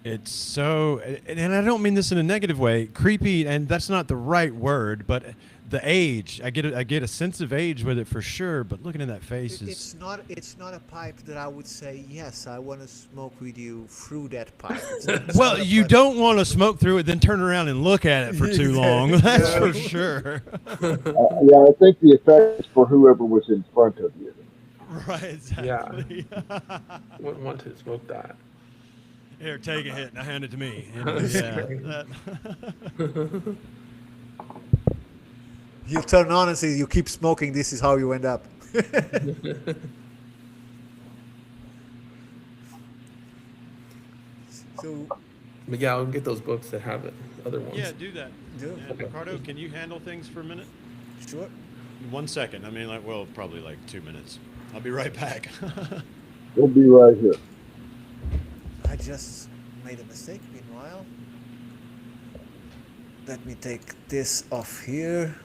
It's so, and I don't mean this in a negative way, creepy, and that's not the right word, but the age, I get a sense of age with it for sure. But looking at that face is, It's not a pipe that I would say, yes, I want to smoke with you through that pipe. well, you don't want to smoke through it, then turn around and look at it for too long. That's for sure. Yeah, I think the effect is for whoever was in front of you. Right, exactly. Wouldn't want to smoke that. Here, take a hit. Now hand it to me. You turn on and say, you keep smoking, this is how you end up. So, Miguel, I'll get those books that have it. Other ones. Yeah, do that. do And Ricardo, can you handle things for a minute? sure. 1 second. I mean, probably like 2 minutes. I'll be right back. We'll be right here. I just made a mistake meanwhile. Let me take this off here.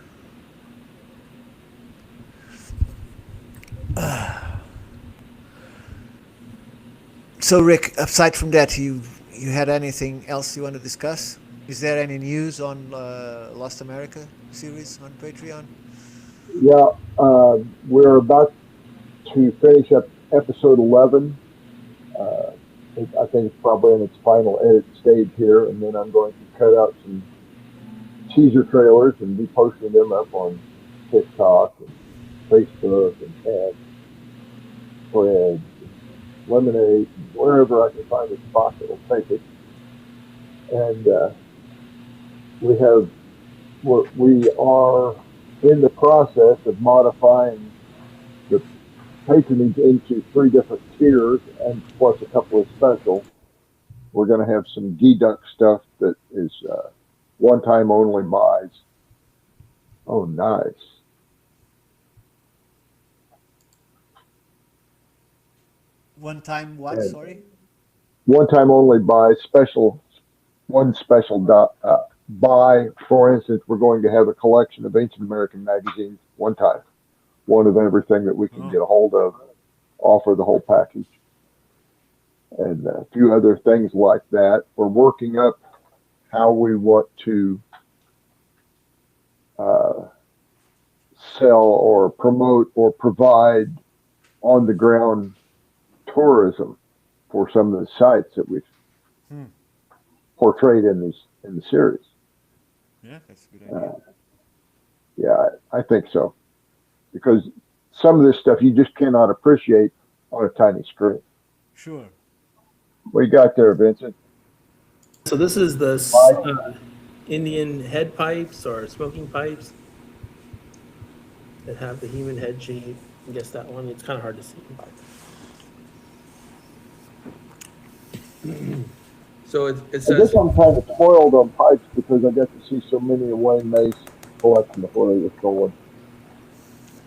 So Rick, aside from that, you had anything else you want to discuss? Is there any news on Lost America series on Patreon? Yeah, we're about to finish up episode 11. I think it's probably in its final edit stage here, and then I'm going to cut out some teaser trailers and be posting them up on TikTok and Facebook and Threads, Lemonade, wherever I can find a spot that'll take it. And we are in the process of modifying the patronage into 3 different tiers and plus a couple of specials. We're going to have some Gedunk stuff that is one-time only buys. Oh, nice. One time what? And Sorry. one-time only buys, one special buy. For instance, we're going to have a collection of ancient American magazines, one time. One of everything that we can get a hold of, offer the whole package. And a few other things like that. We're working up how we want to sell or promote or provide on the ground tourism for some of the sites that we've portrayed in the series. Yeah, that's a good idea. Yeah, I think so. Because some of this stuff you just cannot appreciate on a tiny screen. Sure. What you got there, Vincent? So this is the Indian head pipes or smoking pipes that have the human head shape. I guess that one, it's kind of hard to see. So it I guess says, I'm kind of spoiled on pipes because I got to see so many of Wayne May's collection before they was going.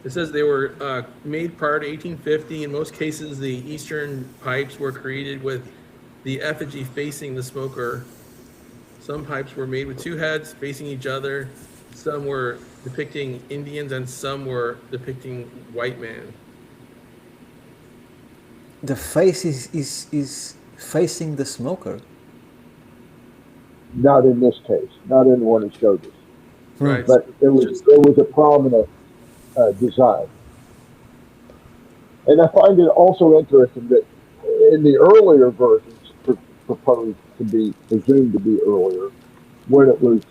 it says they were made prior to 1850. In most cases, the eastern pipes were created with the effigy facing the smoker. Some pipes were made with two heads facing each other. Some were depicting Indians and some were depicting white man. The face is facing the smoker. Not in this case, not in the one he showed us. Right. But there was a prominent design. And I find it also interesting that in the earlier versions, presumed to be earlier, when it was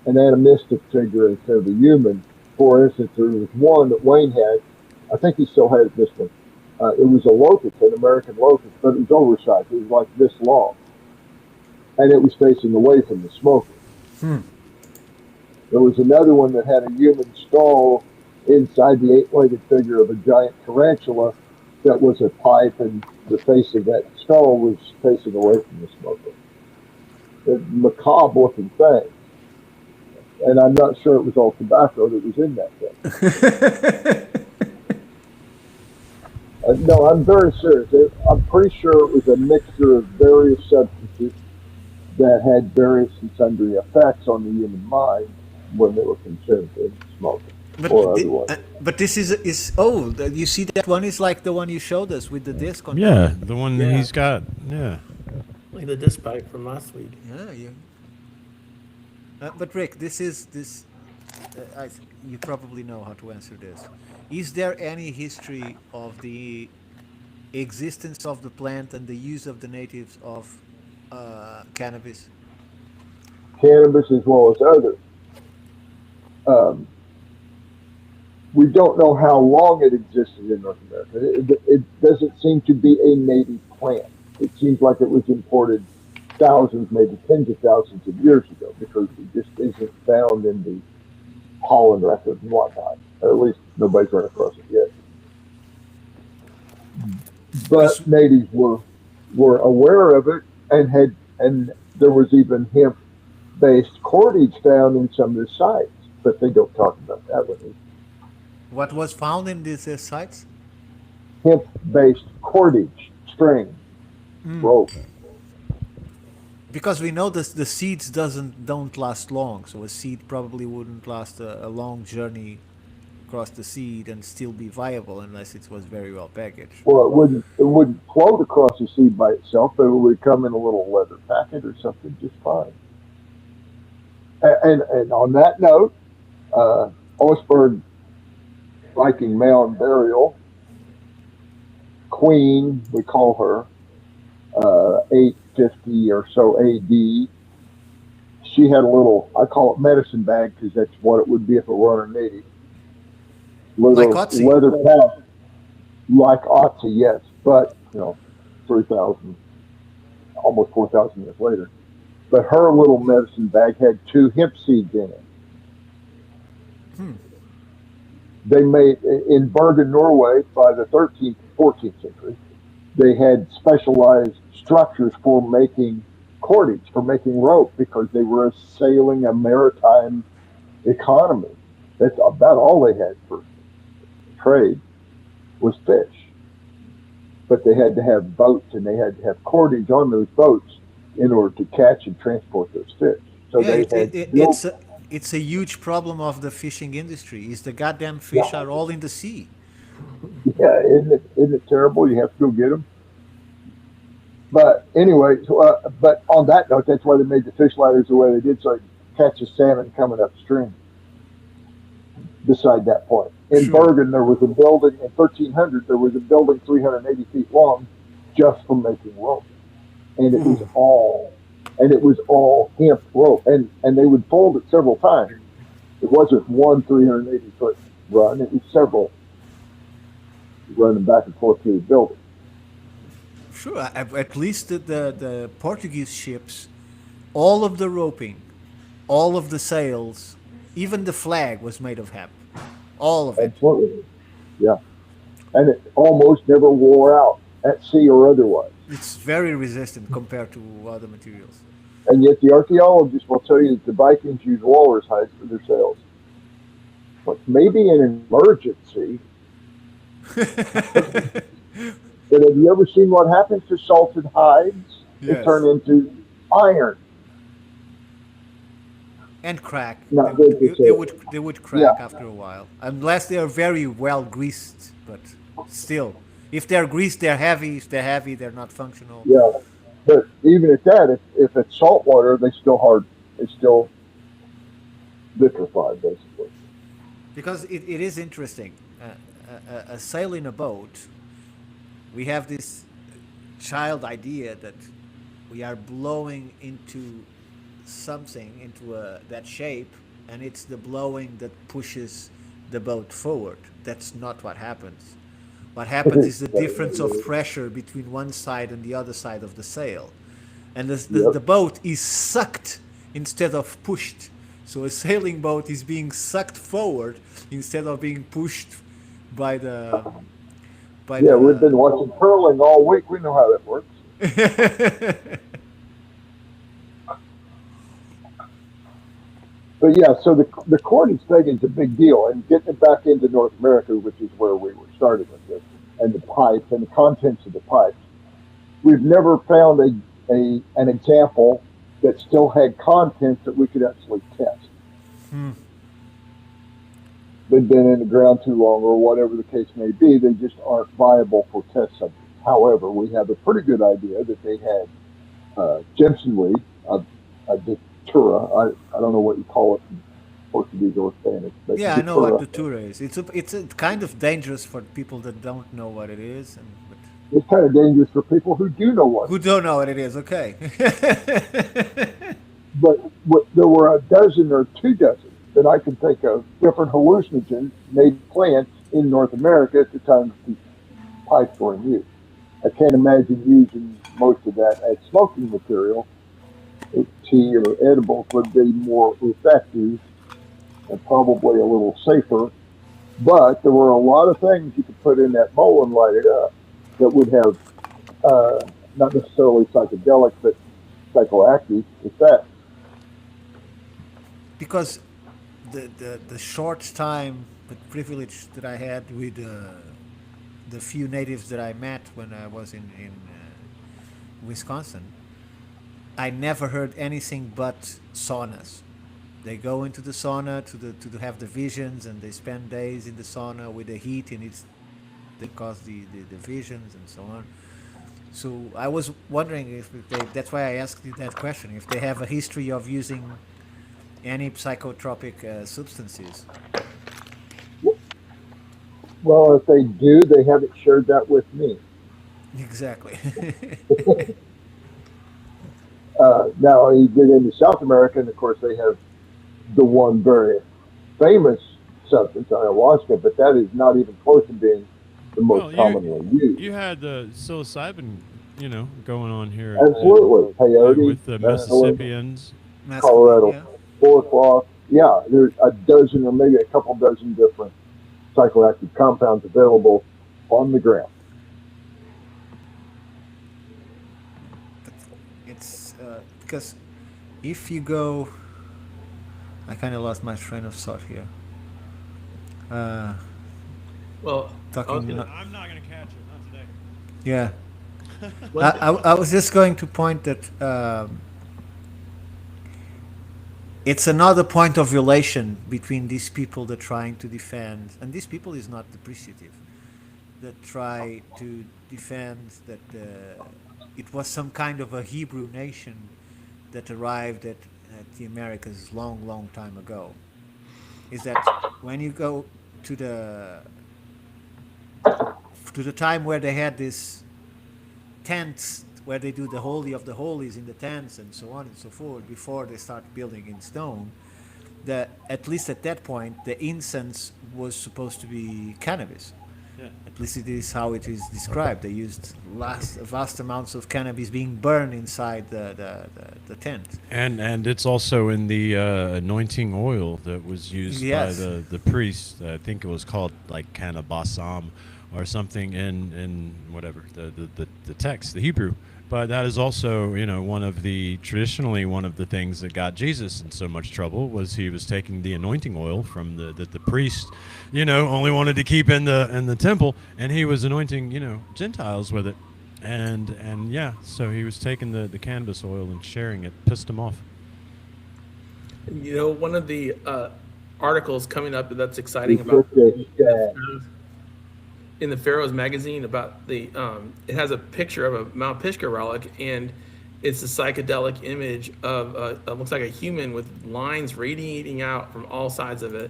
an animistic figure instead of a human. For instance, there was one that Wayne had. I think he still has this one. It was a locust, an American locust, but it was oversized. It was like this long. And it was facing away from the smoker. There was another one that had a human skull inside the eight-legged figure of a giant tarantula that was a pipe, and the face of that skull was facing away from the smoker. A macabre-looking thing. And I'm not sure it was all tobacco that was in that thing. No, I'm very serious. I'm pretty sure it was a mixture of various substances that had various and sundry effects on the human mind when they were consumed in smoking or otherwise. But this is you see that one is like the one you showed us with the disc on. Yeah, the one that Yeah. he's got. Yeah. Like the disc pipe from last week. Yeah. But Rick, you probably know how to answer this. Is there any history of the existence of the plant and the use of the natives of cannabis? Cannabis as well as others. We don't know how long it existed in North America. It doesn't seem to be a native plant. It seems like it was imported thousands, maybe tens of thousands of years ago, because it just isn't found in the pollen records and whatnot. Or at least nobody's run across it yet. But natives were aware of it and there was even hemp-based cordage found in some of the sites, but they don't talk about that one. What was found in these sites? Hemp-based cordage, string, rope. Because we know the seeds don't last long, so a seed probably wouldn't last a long journey across the seed and still be viable unless it was very well packaged. Well, it wouldn't float across the seed by itself, but it would come in a little leather packet or something just fine. And on that note, Osberg Viking Mound Burial, Queen, we call her, 850 or so AD. She had a little, I call it medicine bag because that's what it would be if it were on a native. Little Like Otzi. leather pouch, like Otzi, yes, but 3,000, almost 4,000 years later. But her little medicine bag had 2 hemp seeds in it. They made in Bergen, Norway, by the 13th, 14th century. They had specialized structures for making cordage, for making rope, because they were assailing a maritime economy. That's about all they had for trade was fish. But they had to have boats, and they had to have cordage on those boats in order to catch and transport those fish. So Yeah, they had built, it's a huge problem of the fishing industry. Is the goddamn yeah, fish are all in the sea. yeah, isn't it terrible? You have to go get them. But anyway, so, but on that note, that's why they made the fish ladders the way they did, so they could catch a salmon coming upstream. Beside that point, in Sure. Bergen, there was a building in 1300. There was a building 380 feet long, just for making rope, and it was all hemp rope, and they would fold it several times. It wasn't one 380-foot run; it was several running back and forth through the building. Sure. At least the Portuguese ships, all of the roping, all of the sails, even the flag was made of hemp. All of it. Absolutely, yeah, and it almost never wore out at sea or otherwise. It's very resistant compared to other materials. And yet, the archaeologists will tell you that the Vikings used walrus hides for their sails. But maybe in an emergency. But have you ever seen what happens to salted hides? They Yes. turn into iron. And crack. Not good to say. They would crack Yeah. after a while, unless they are very well greased. But still, if they're greased, they're heavy. If they're heavy, they're not functional. Yeah, but even at that, if it's salt water, they still hard. It's still vitrified, basically. Because it is interesting. A sail in a boat, we have this child idea that we are blowing into something, into that shape, and it's the blowing that pushes the boat forward. That's not what happens. What happens is the difference of pressure between one side and the other side of the sail. And the boat is sucked instead of pushed. So a sailing boat is being sucked forward instead of being pushed by the Yeah, we've been watching curling all week. We know how that works. But yeah, so the cordage thing is a big deal, and getting it back into North America, which is where we were starting with this, and the pipes and the contents of the pipes. We've never found an example that still had contents that we could actually test. They've been in the ground too long, or whatever the case may be. They just aren't viable for test subjects. However, we have a pretty good idea that they had Jimson weed, a datura. I don't know what you call it in Portuguese or Spanish. But Yeah, I know what datura. datura is. It's kind of dangerous for people that don't know what it is, but It's kind of dangerous for people who do know what. who don't know what it is. Okay. But there were a dozen or 2 dozen that I can think of different hallucinogens made plants in North America at the time these pipes were in use. I can't imagine using most of that as smoking material. Tea or edibles would be more effective and probably a little safer. But there were a lot of things you could put in that bowl and light it up that would have not necessarily psychedelic, but psychoactive effects. Because the short time but privilege that I had with the few natives that I met when I was in Wisconsin, I never heard anything but saunas. They go into the sauna to have the visions, and they spend days in the sauna with the heat, and it's that cause the visions and so on. So I was wondering if they, that's why I asked you that question, if they have a history of using any psychotropic substances. Well, if they do, they haven't shared that with me. Exactly. Now, you get into South America, and of course, they have the one very famous substance, ayahuasca, but that is not even close to being the most commonly used. You had the psilocybin, going on here. Absolutely. Peyote, with the Mississippians. Colorado, Yeah. Cloth. Yeah, there's a dozen or maybe a couple dozen different psychoactive compounds available on the ground. because if you go, I kind of lost my train of thought here. Well, Talking. I'm not going to catch it, not today. Yeah. one thing- I was just going to point that it's another point of relation between these people that trying to defend, and these people is not depreciative, that try to defend that it was some kind of a Hebrew nation that arrived at the Americas long, long time ago. Is that when you go to the time where they had this tents where they do the holy of the holies in the tents and so on and so forth before they start building in stone, that at least at that point the incense was supposed to be cannabis. Yeah. At least it is how it is described. They used vast amounts of cannabis being burned inside the tent. And it's also in the anointing oil that was used Yes. by the priest. I think it was called like cannabasam or something in whatever the text, the Hebrew. But that is also, traditionally one of the things that got Jesus in so much trouble was he was taking the anointing oil from the priest, only wanted to keep in the temple, and he was anointing, Gentiles with it. And yeah, so he was taking the cannabis oil and sharing it, pissed him off. One of the articles coming up that's exciting about in the Pharaoh's magazine about the it has a picture of a Mount Pisgah relic, and it's a psychedelic image of it looks like a human with lines radiating out from all sides of it,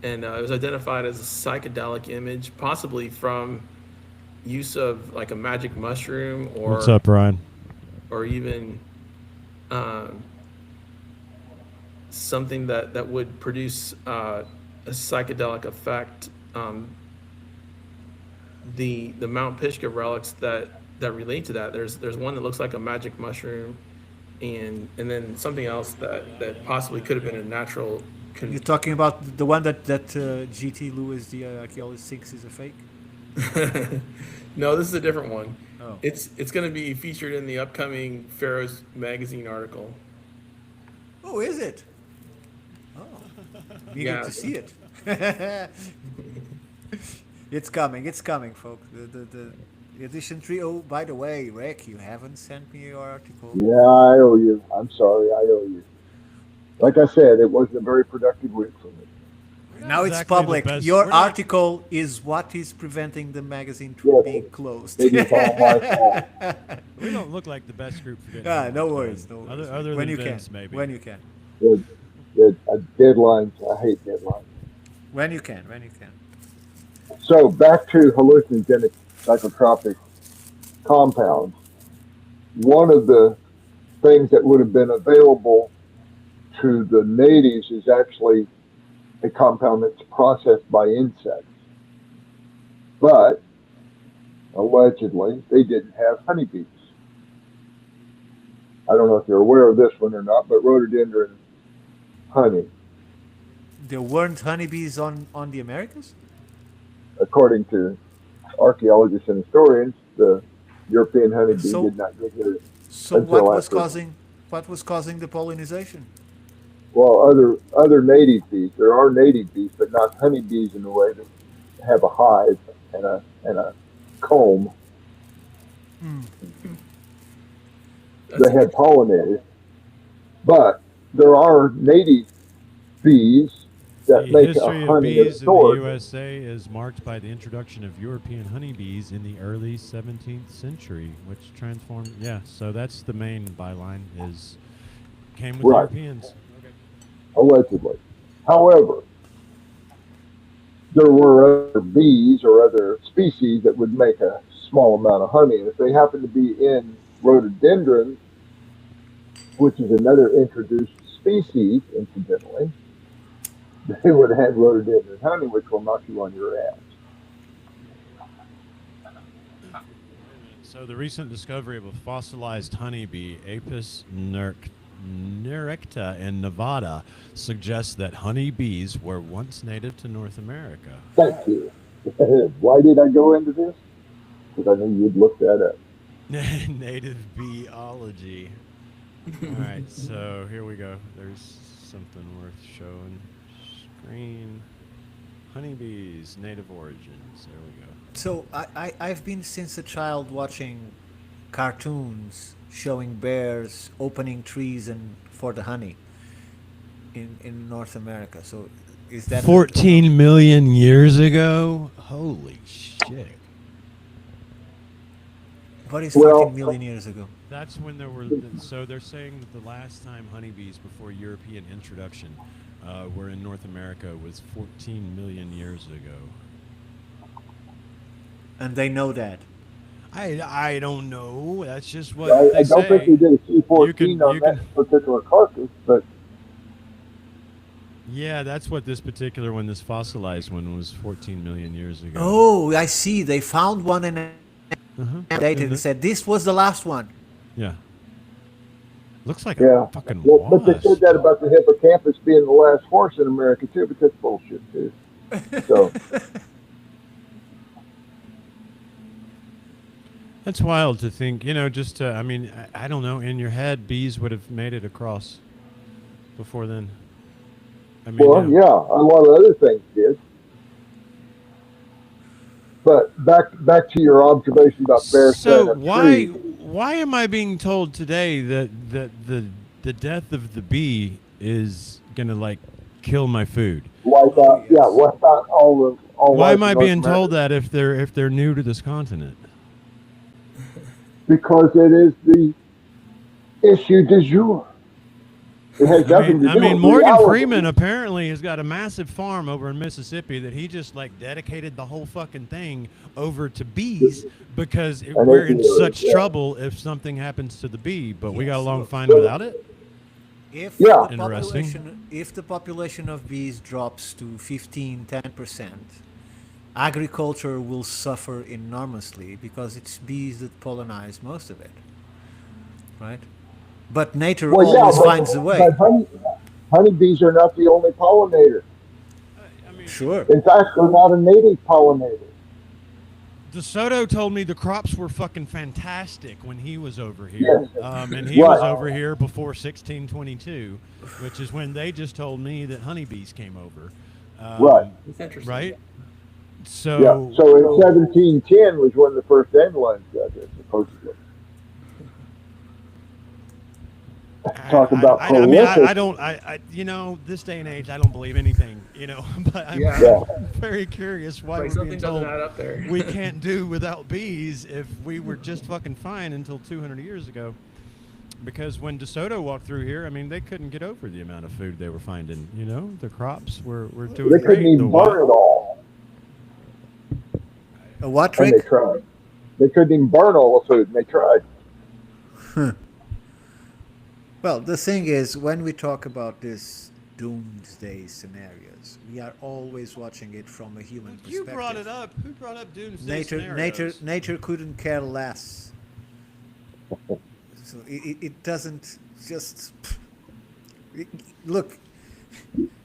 and it was identified as a psychedelic image, possibly from use of like a magic mushroom or What's up, Ryan? or even something that would produce a psychedelic effect. The Mount Pisgah relics that relate to that. There's one that looks like a magic mushroom, and then something else that possibly could have been a natural. You're talking about the one that G.T. Lewis, the archaeologist, thinks is a fake? No, this is a different one. Oh. It's going to be featured in the upcoming Pharaoh's magazine article. Oh, is it? Oh, eager Yeah. to see it. It's coming, folks. The edition 3. Oh, by the way, Rick, you haven't sent me your article. Yeah, I owe you. I'm sorry, I owe you. Like I said, it wasn't a very productive week for me. Now it's exactly the public. best- Your we're not- article is what is preventing the magazine Yeah. from being closed. It is all my fault. We don't look like the best group for getting No homework worries, done. no worries. Other when than you Vince, can, maybe. when you can, Deadlines, I hate deadlines. when you can. So back to hallucinogenic psychotropic compounds. One of the things that would have been available to the natives is actually a compound that's processed by insects. But allegedly, they didn't have honeybees. I don't know if you're aware of this one or not, but rhododendron honey, There weren't honeybees on the Americas? according to archaeologists and historians, the European honeybee So- did not get here. So Until what was after- causing the pollinization? Well, other native bees. There are native bees, but not honeybees in the way that have a hive and a comb. They had pollinators, but there are native bees that The make a history of honey of bees in the sorts. USA is marked by the introduction of European honeybees in the early 17th century, which transformed. Yeah, so that's the main byline is came with Right. Europeans. Allegedly. However, there were other bees or other species that would make a small amount of honey. And if they happen to be in rhododendron, which is another introduced species, incidentally, they would have had rhododendron honey, which will knock you on your ass. So the recent discovery of a fossilized honeybee, Apis nerecta in Nevada, suggests that honeybees were once native to North America. Thank you. Why did I go into this? Because I knew you'd look that up. Native beeology. All right, so here we go. There's something worth showing. Screen. Honeybees, native origins. There we go. So I've been since a child watching cartoons showing bears opening trees and for the honey in North America. So is that 14 million years ago? Holy shit. What is Well, 14 million years ago? That's when there were. So they're saying that the last time honeybees before European introduction were in North America was 14 million years ago. And they know that. I don't know. That's just what I they don't say. think we did a C14 You can- on you that can- particular carcass, but Yeah, that's what this particular one, this fossilized one, was 14 million years ago. Oh, I see. They found one and dated and Mhm. said this was the last one. Yeah. Looks like yeah. a fucking Well, but they wasp. said that about the hippocampus being the last horse in America too, but that's bullshit too. So That's wild to think, just to, I mean, I don't know, in your head, bees would have made it across before then. I mean, well, yeah, a lot of other things did. But back to your observation about bears So standing up why trees. why am I being told today that the death of the bee is gonna like kill my food? Wipe out, yeah, wipe out all Why life am I in North being told America. that if they're new to this continent? Because it is the issue du jour. It has nothing to I do mean, with Morgan reality. Freeman apparently has got a massive farm over in Mississippi that he just like dedicated the whole fucking thing over to bees because we're in such trouble if something happens to the bee, but we got along fine without it. If Yeah. the Interesting. population of bees drops to 10%, agriculture will suffer enormously because it's bees that pollinize most of it, right? But nature Well, yeah, always finds a way. but honeybees are not the only pollinator. I mean, Sure. In fact, they're not a native pollinator. DeSoto told me the crops were fucking fantastic when he was over here. Yes. And he was Right. over here before 1622, which is when they just told me that honeybees came over. Right. It's interesting. Right? Yeah. So, So in 1710 was when the first dandelions got there, supposedly. Talk about I mean, prolific. I don't, this day and age, I don't believe anything, but I'm Yeah. very curious why Like we're something being doesn't told add up there. we can't do without bees if we were just fucking fine until 200 years ago. Because when DeSoto walked through here, I mean, they couldn't get over the amount of food they were finding. The crops were doing They great. couldn't even burn it all. A what, And they Rick? tried. They couldn't even burn all the food, and they tried. Well, the thing is, when we talk about this doomsday scenarios, we are always watching it from a human You perspective. brought it up. Who brought up doomsday Nature scenarios? couldn't care less. So it doesn't just look.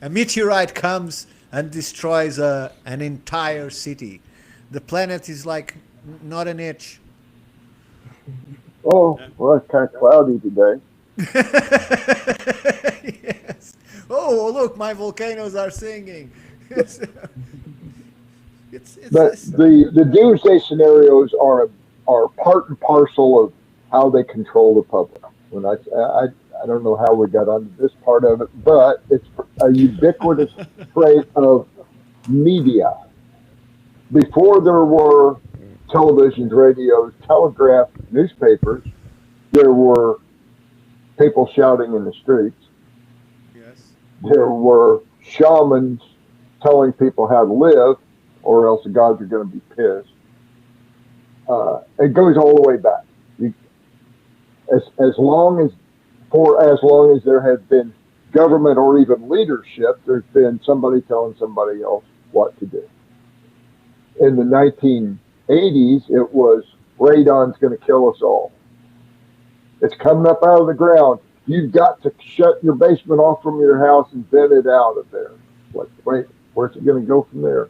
A meteorite comes and destroys an entire city. The planet is like not an inch. Oh, well, it's kind of cloudy today. Yes. Oh, look, my volcanoes are singing. it's But the doomsday scenarios are part and parcel of how they control the public. When I don't know how we got onto this part of it, but it's a ubiquitous trait of media. Before there were televisions, radios, telegraph, newspapers, there were people shouting in the streets. yes. There were shamans telling people how to live, or else the gods are going to be pissed. It goes all the way back. As long as there has been government or even leadership, there's been somebody telling somebody else what to do. In the 1980s, it was radon's going to kill us all. It's coming up out of the ground. You've got to shut your basement off from your house and vent it out of there. Like, wait, where's it going to go from there?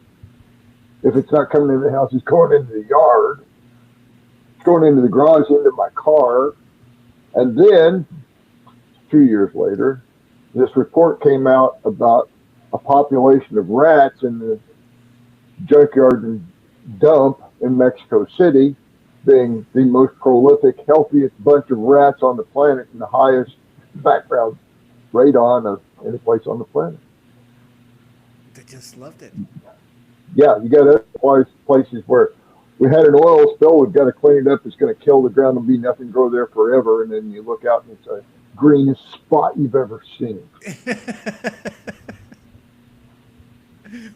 If it's not coming into the house, it's going into the yard. It's going into the garage, into my car. And then 2 years later, this report came out about a population of rats in the junkyard and dump in Mexico City being the most prolific, healthiest bunch of rats on the planet and the highest background radon of any place on the planet. They just loved it. Yeah, you got other places where we had an oil spill, we've got to clean it up, it's going to kill the ground, there'll be nothing grow there forever, and then you look out and it's the greenest spot you've ever seen.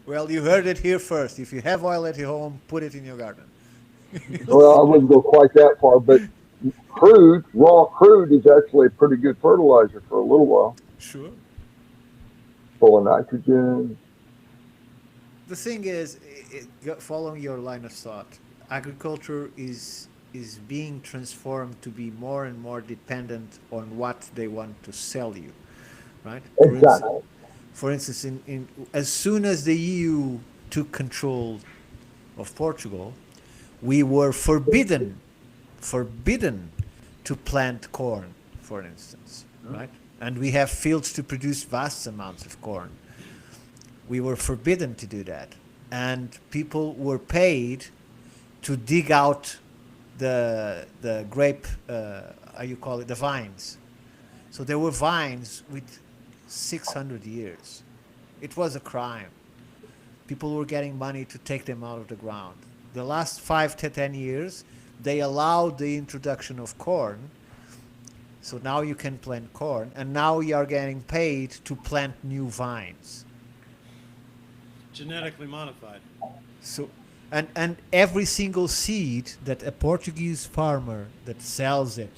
Well, you heard it here first. If you have oil at your home, put it in your garden. Well, I wouldn't go quite that far, but raw crude is actually a pretty good fertilizer for a little while. Sure. Full of nitrogen. The thing is, following your line of thought, agriculture is being transformed to be more and more dependent on what they want to sell you, right? Exactly. For instance, as soon as the EU took control of Portugal, we were forbidden to plant corn, for instance, right? And we have fields to produce vast amounts of corn. We were forbidden to do that, and people were paid to dig out the grape, how you call it, the vines. So there were vines with 600 years. It was a crime. People were getting money to take them out of the ground. The last 5 to 10 years, they allowed the introduction of corn. So now you can plant corn, and now you are getting paid to plant new vines. Genetically modified. So, and every single seed that a Portuguese farmer that sells it,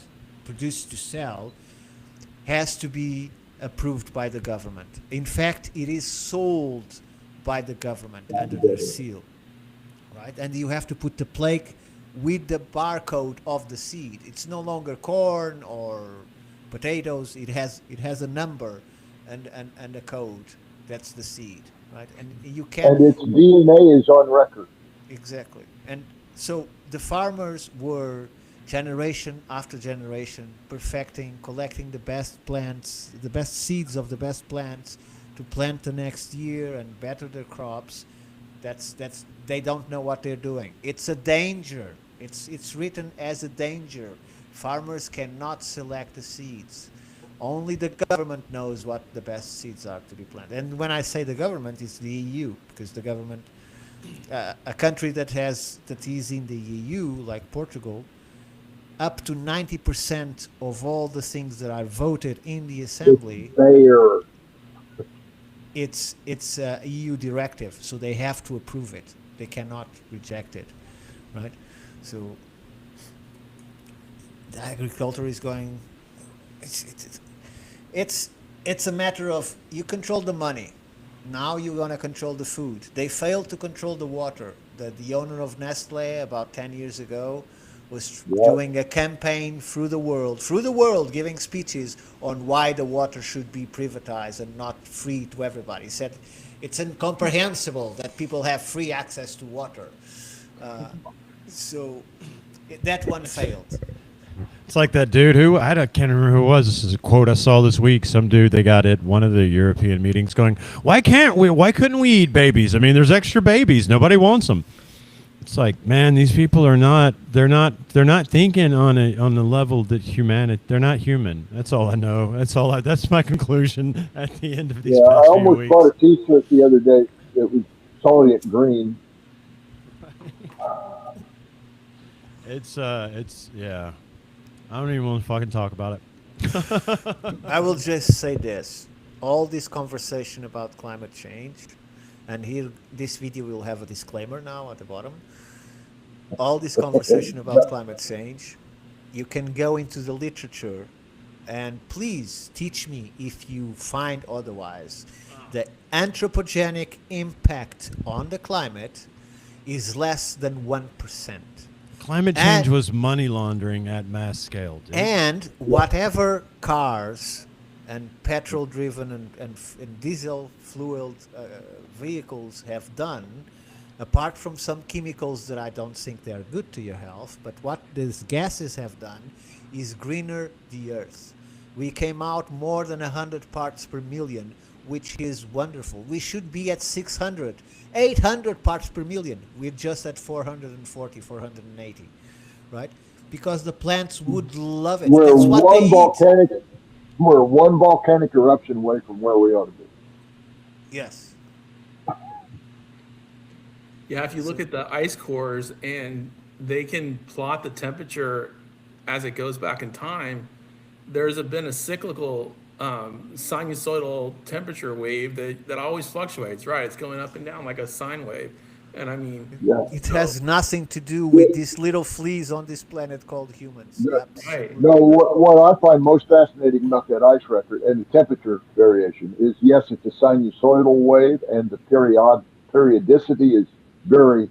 produced to sell, has to be approved by the government. In fact, it is sold by the government under their seal, right? And you have to put the plaque with the barcode of the seed. It's no longer corn or potatoes. It has a number and a code. That's the seed, right? And you can't. And its DNA is on record. Exactly. And so the farmers were generation after generation perfecting, collecting the best plants, the best seeds of the best plants to plant the next year and better their crops. That's they don't know what they're doing. It's a danger. It's written as a danger. Farmers cannot select the seeds. Only the government knows what the best seeds are to be planted. And when I say the government, it's the EU, because the government, a country that is in the EU, like Portugal, up to 90% of all the things that are voted in the assembly, it's a EU directive, so they have to approve it. They cannot reject it, right? So the agriculture is going. It's a matter of you control the money. Now you're gonna control the food. They failed to control the water. The owner of Nestle about 10 years ago was doing a campaign through the world, giving speeches on why the water should be privatized and not free to everybody. He said it's incomprehensible that people have free access to water. So that one failed. It's like that dude who I can't remember who it was. This is a quote I saw this week. Some dude they got at one of the European meetings going, why couldn't we eat babies? I mean, there's extra babies. Nobody wants them. It's like, man, these people are not thinking on the level that humanity, they're not human. That's all I know. That's my conclusion at the end of these past I few almost weeks. bought a t-shirt the other day that was Solient green. It's yeah. I don't even want to fucking talk about it. I will just say this. All this conversation about climate change, and here this video will have a disclaimer now at the bottom. All this conversation about climate change, you can go into the literature and please teach me if you find otherwise. The anthropogenic impact on the climate is less than 1%. Climate change was money laundering at mass scale, dude. And whatever cars and petrol-driven and diesel-fueled vehicles have done, apart from some chemicals that I don't think they are good to your health, but what these gases have done is greener the earth. We came out more than 100 parts per million, which is wonderful. We should be at 600, 800 parts per million. We're just at 440, 480, right? Because the plants would love it. We're That's what they one eat. volcanic. We're one volcanic eruption away from where we ought to be. Yes. Yeah, if you look at the ice cores and they can plot the temperature as it goes back in time, been a cyclical sinusoidal temperature wave that always fluctuates, right? It's going up and down like a sine wave. And I mean, Yeah. It has nothing to do with these little fleas on this planet called humans. Yeah. Absolutely. No, what I find most fascinating about that ice record and the temperature variation is, yes, it's a sinusoidal wave, and the periodicity is very,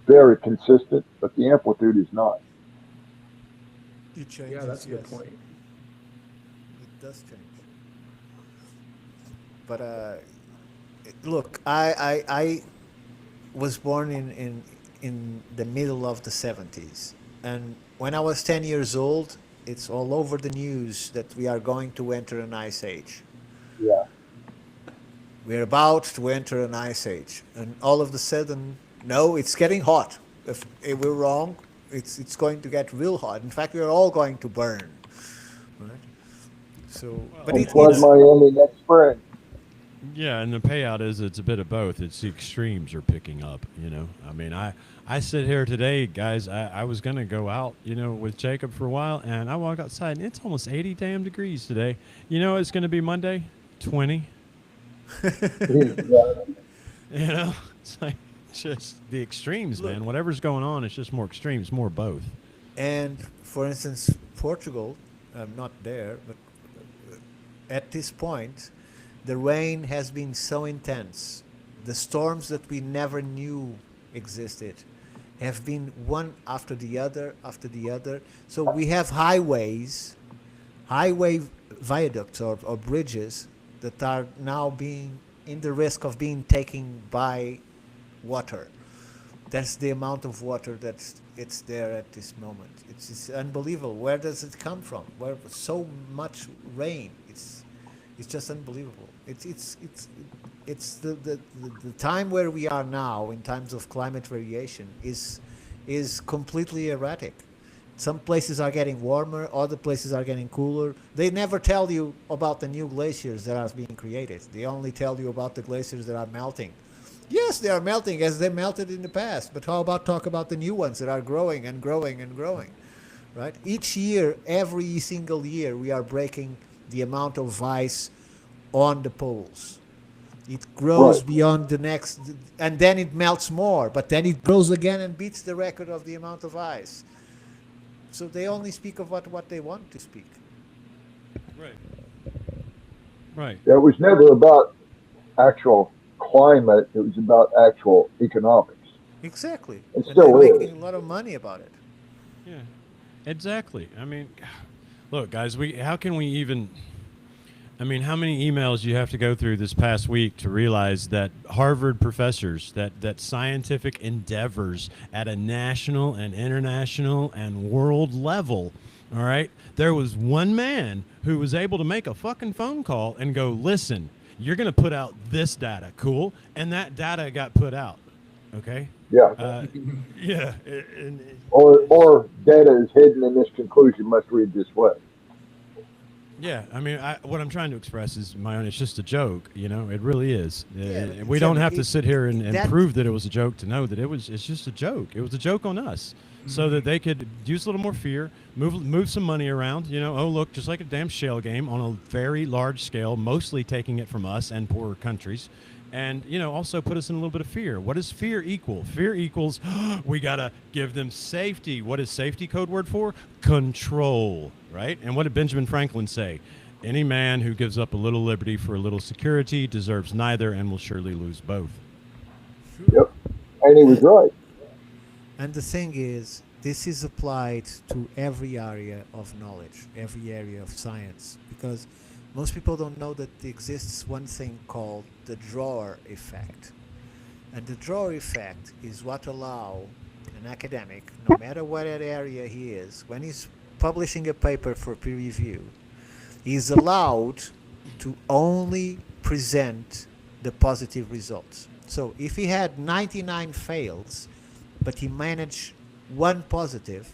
very consistent, but the amplitude is not. It changes, yeah, that's a good yes. point. It does change. But look, I was born in the middle of the 70s, and when I was 10 years old, it's all over the news that we are going to enter an ice age. Yeah. We're about to enter an ice age, and all of a sudden, no, it's getting hot. If we're wrong, it's going to get real hot. In fact, we're all going to burn. Right? So, but And flood Miami next spring. Yeah, and the payout is it's a bit of both. It's the extremes are picking up, you know. I mean, I sit here today, guys. I was going to go out, you know, with Jacob for a while, and I walk outside, and it's almost 80 damn degrees today. You know it's going to be Monday? 20. Yeah. You know? It's like just the extremes, man. Whatever's going on, it's just more extremes, more both. And, for instance, Portugal, I'm not there, but at this point, the rain has been so intense. The storms that we never knew existed have been one after the other, after the other. So we have highway viaducts or bridges that are now being in the risk of being taken by water. That's the amount of water it's there at this moment. It's unbelievable. Where does it come from? Where so much rain? It's just unbelievable. It's the time where we are now in terms of climate variation is completely erratic. Some places are getting warmer, other places are getting cooler. They never tell you about the new glaciers that are being created. They only tell you about the glaciers that are melting. Yes, they are melting as they melted in the past, but how about talk about the new ones that are growing and growing and growing, right? Each year, every single year, we are breaking the amount of ice on the poles. It grows beyond the next, and then it melts more, but then it grows again and beats the record of the amount of ice. So they only speak of what they want to speak. Right. Right. It was never about actual climate. It was about actual economics. Exactly. It And still they're is. making a lot of money about it. Yeah, exactly. I mean, look, guys, how can we even, I mean, how many emails you have to go through this past week to realize that Harvard professors, that scientific endeavors at a national and international and world level, all right, there was one man who was able to make a fucking phone call and go, listen, you're going to put out this data, cool? And that data got put out, okay? Yeah. Yeah. Or data is hidden in this conclusion must read this way. Yeah, I mean, what I'm trying to express is my own. It's just a joke, you know. It really is. Yeah, We don't have to sit here and that- prove that it was a joke to know that it's just a joke. It was a joke on us, so that they could use a little more fear, move some money around. You know, oh look, just like a damn shell game on a very large scale, mostly taking it from us and poorer countries. And, you know, also put us in a little bit of fear. What does fear equal? Fear equals, we got to give them safety. What is safety code word for? Control, right? And what did Benjamin Franklin say? Any man who gives up a little liberty for a little security deserves neither and will surely lose both. Yep. And he was right. And the thing is, this is applied to every area of knowledge, every area of science, because most people don't know that there exists one thing called the drawer effect. And the drawer effect is what allows an academic, no matter what area he is, when he's publishing a paper for peer review, is allowed to only present the positive results. So if he had 99 fails, but he managed one positive,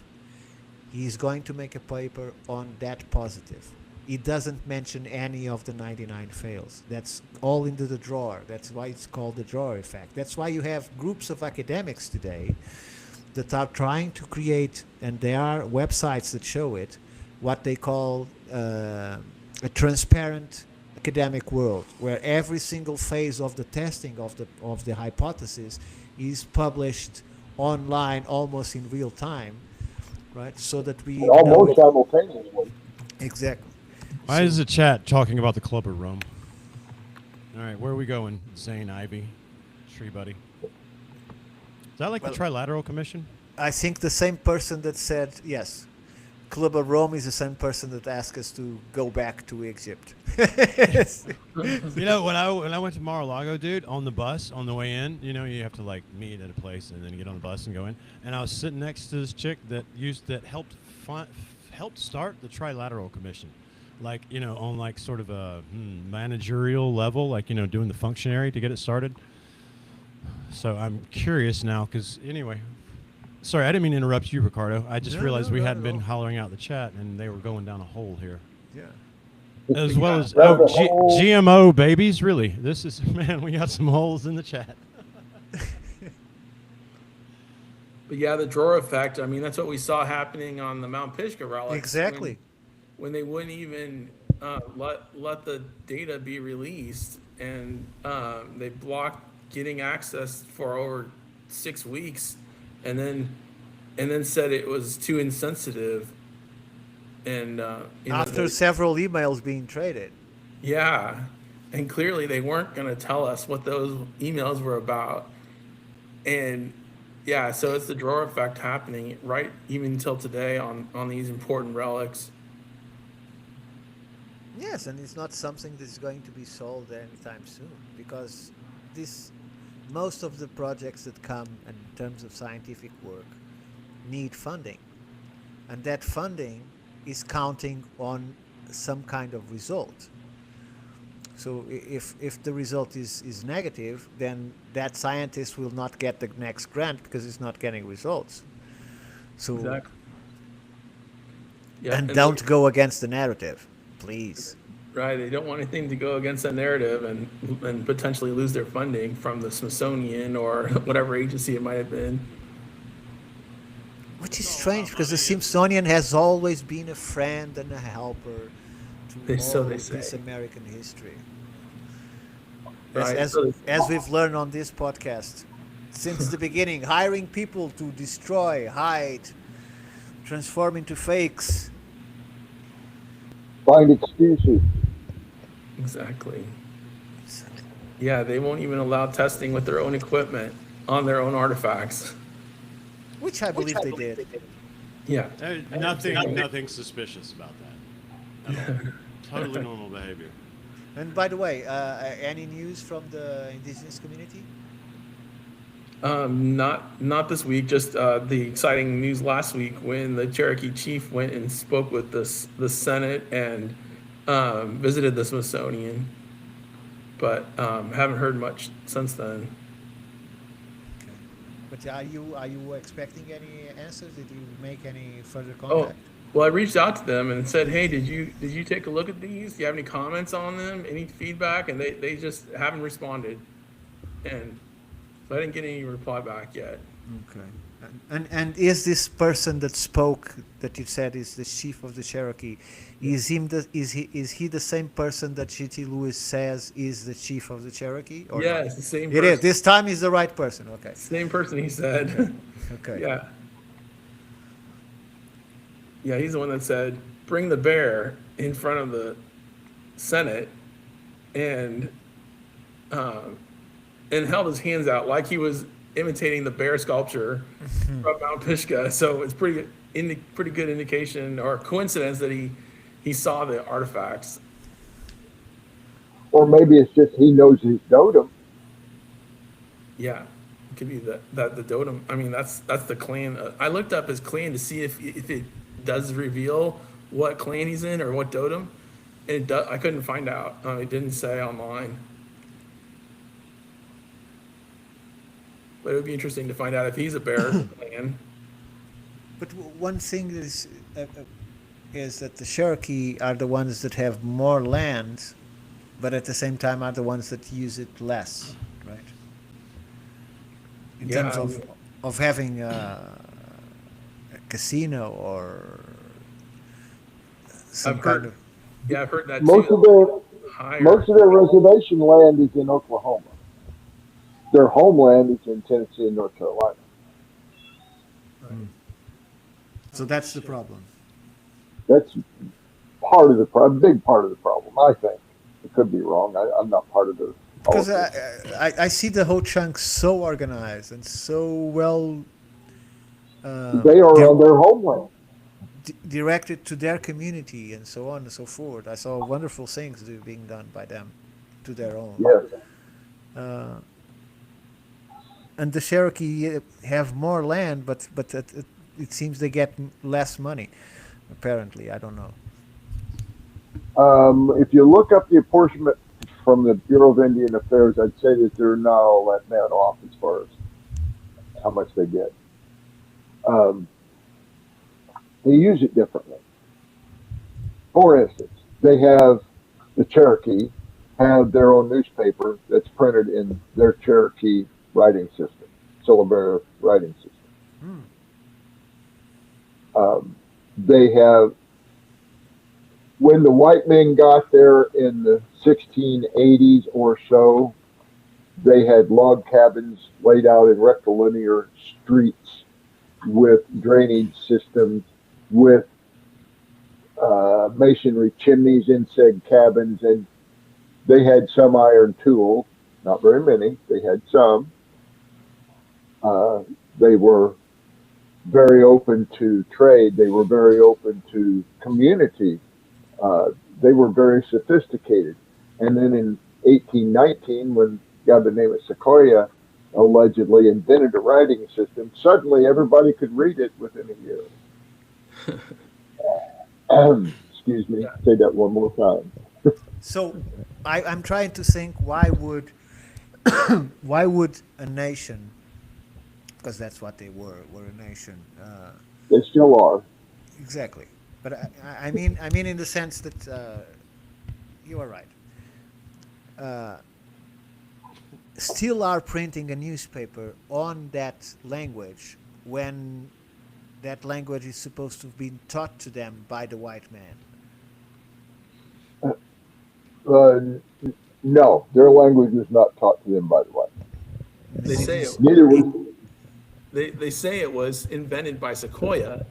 he's going to make a paper on that positive. He doesn't mention any of the 99 fails. That's all into the drawer. That's why it's called the drawer effect. That's why you have groups of academics today that are trying to create, and there are websites that show it, what they call a transparent academic world, where every single phase of the testing of the hypothesis is published online almost in real time, right? So that we almost simultaneously. Exactly. Why is the chat talking about the Club of Rome? All right, where are we going? Zane Ivy, Tree Buddy. Is that like the Trilateral Commission? I think the same person that said yes. Club of Rome is the same person that asked us to go back to Egypt. You know, when I went to Mar-a-Lago, dude, on the bus on the way in, you know, you have to like meet at a place and then get on the bus and go in. And I was sitting next to this chick that helped start the Trilateral Commission, like, you know, on like sort of a managerial level, like, you know, doing the functionary to get it started. So I'm curious now, because anyway. Sorry, I didn't mean to interrupt you, Ricardo. I just realized we hadn't been hollering out the chat, and they were going down a hole here. Yeah. As well as GMO babies, really. This is, man, we got some holes in the chat. But yeah, the drawer effect. I mean, that's what we saw happening on the Mount Pisgah relics. Exactly. When they wouldn't even let the data be released, and they blocked getting access for over 6 weeks. And then said it was too insensitive, and after several emails being traded. Yeah, and clearly they weren't going to tell us what those emails were about, and yeah, so it's the drawer effect happening right even until today on these important relics. Yes, and it's not something that's going to be solved anytime soon, because most of the projects that come in terms of scientific work need funding, and that funding is counting on some kind of result. So if the result is negative, then that scientist will not get the next grant because it's not getting results. So exactly. Yeah, and don't go against the narrative, please. Right, they don't want anything to go against that narrative and potentially lose their funding from the Smithsonian or whatever agency it might have been. Which is strange, because the Smithsonian has always been a friend and a helper to this American history. Right. As we've learned on this podcast, since the beginning, hiring people to destroy, hide, transform into fakes. Find excuses. Exactly. Yeah, they won't even allow testing with their own equipment on their own artifacts. Which I believe they did. Yeah. Nothing suspicious about that. Totally normal behavior. And by the way, any news from the indigenous community? Not this week. Just the exciting news last week when the Cherokee chief went and spoke with the Senate and visited the Smithsonian, but haven't heard much since then. Okay. But are you expecting any answers? Did you make any further contact? Well, I reached out to them and said, hey, did you take a look at these? Do you have any comments on them? Any feedback? And they just haven't responded. And so I didn't get any reply back yet. Okay. And is this person that spoke, that you said is the chief of the Cherokee, is he the same person that G.T. Lewis says is the chief of the Cherokee? Or yeah, not? it's the same person. It is. This time he's the right person. Okay. Same person, he said. Okay. Yeah. Yeah, he's the one that said, bring the bear in front of the Senate, and held his hands out like he was imitating the bear sculpture from Mount Pisgah. So it's pretty good indication or coincidence that he saw the artifacts. Or maybe it's just he knows his dotem. Yeah, it could be the dotem. I mean, that's the clan. I looked up his clan to see if it does reveal what clan he's in or what dotem. I couldn't find out. It didn't say online. But it would be interesting to find out if he's a bear clan. But one thing is that the Cherokee are the ones that have more land, but at the same time are the ones that use it less, right? In terms of having a casino or some kind of. Yeah, I've heard that Most too. most of their reservation land is in Oklahoma. Their homeland is in Tennessee and North Carolina. So that's the problem. That's part of the problem, big part of the problem, I think. It could be wrong. I'm not part of the Because politics. I see the whole chunk so organized and so well. They are on their homeland. Directed to their community and so on and so forth. I saw wonderful things being done by them to their own. Yes. And the Cherokee have more land, but it seems they get less money. Apparently, I don't know. If you look up the apportionment from the Bureau of Indian Affairs, I'd say that they're not all that bad off as far as how much they get. They use it differently. For instance, they have the Cherokee have their own newspaper that's printed in their Cherokee writing system, syllabary writing system. They have, when the white men got there in the 1680s or so, they had log cabins laid out in rectilinear streets with drainage systems, with masonry chimneys in said cabins, and they had some iron tools, not very many, they had some. They were very open to trade, they were very open to community, they were very sophisticated. And then in 1819, when a guy by the name of Sequoyah allegedly invented a writing system, suddenly everybody could read it within a year. Excuse me, say that one more time. So I'm trying to think why would why would a nation, because that's what they were a nation. They still are. Exactly, but I mean in the sense that you are right. Still are printing a newspaper on that language when that language is supposed to have been taught to them by the white man. No, their language is not taught to them by the white man. They say it, Neither was. they say it was invented by Sequoyah.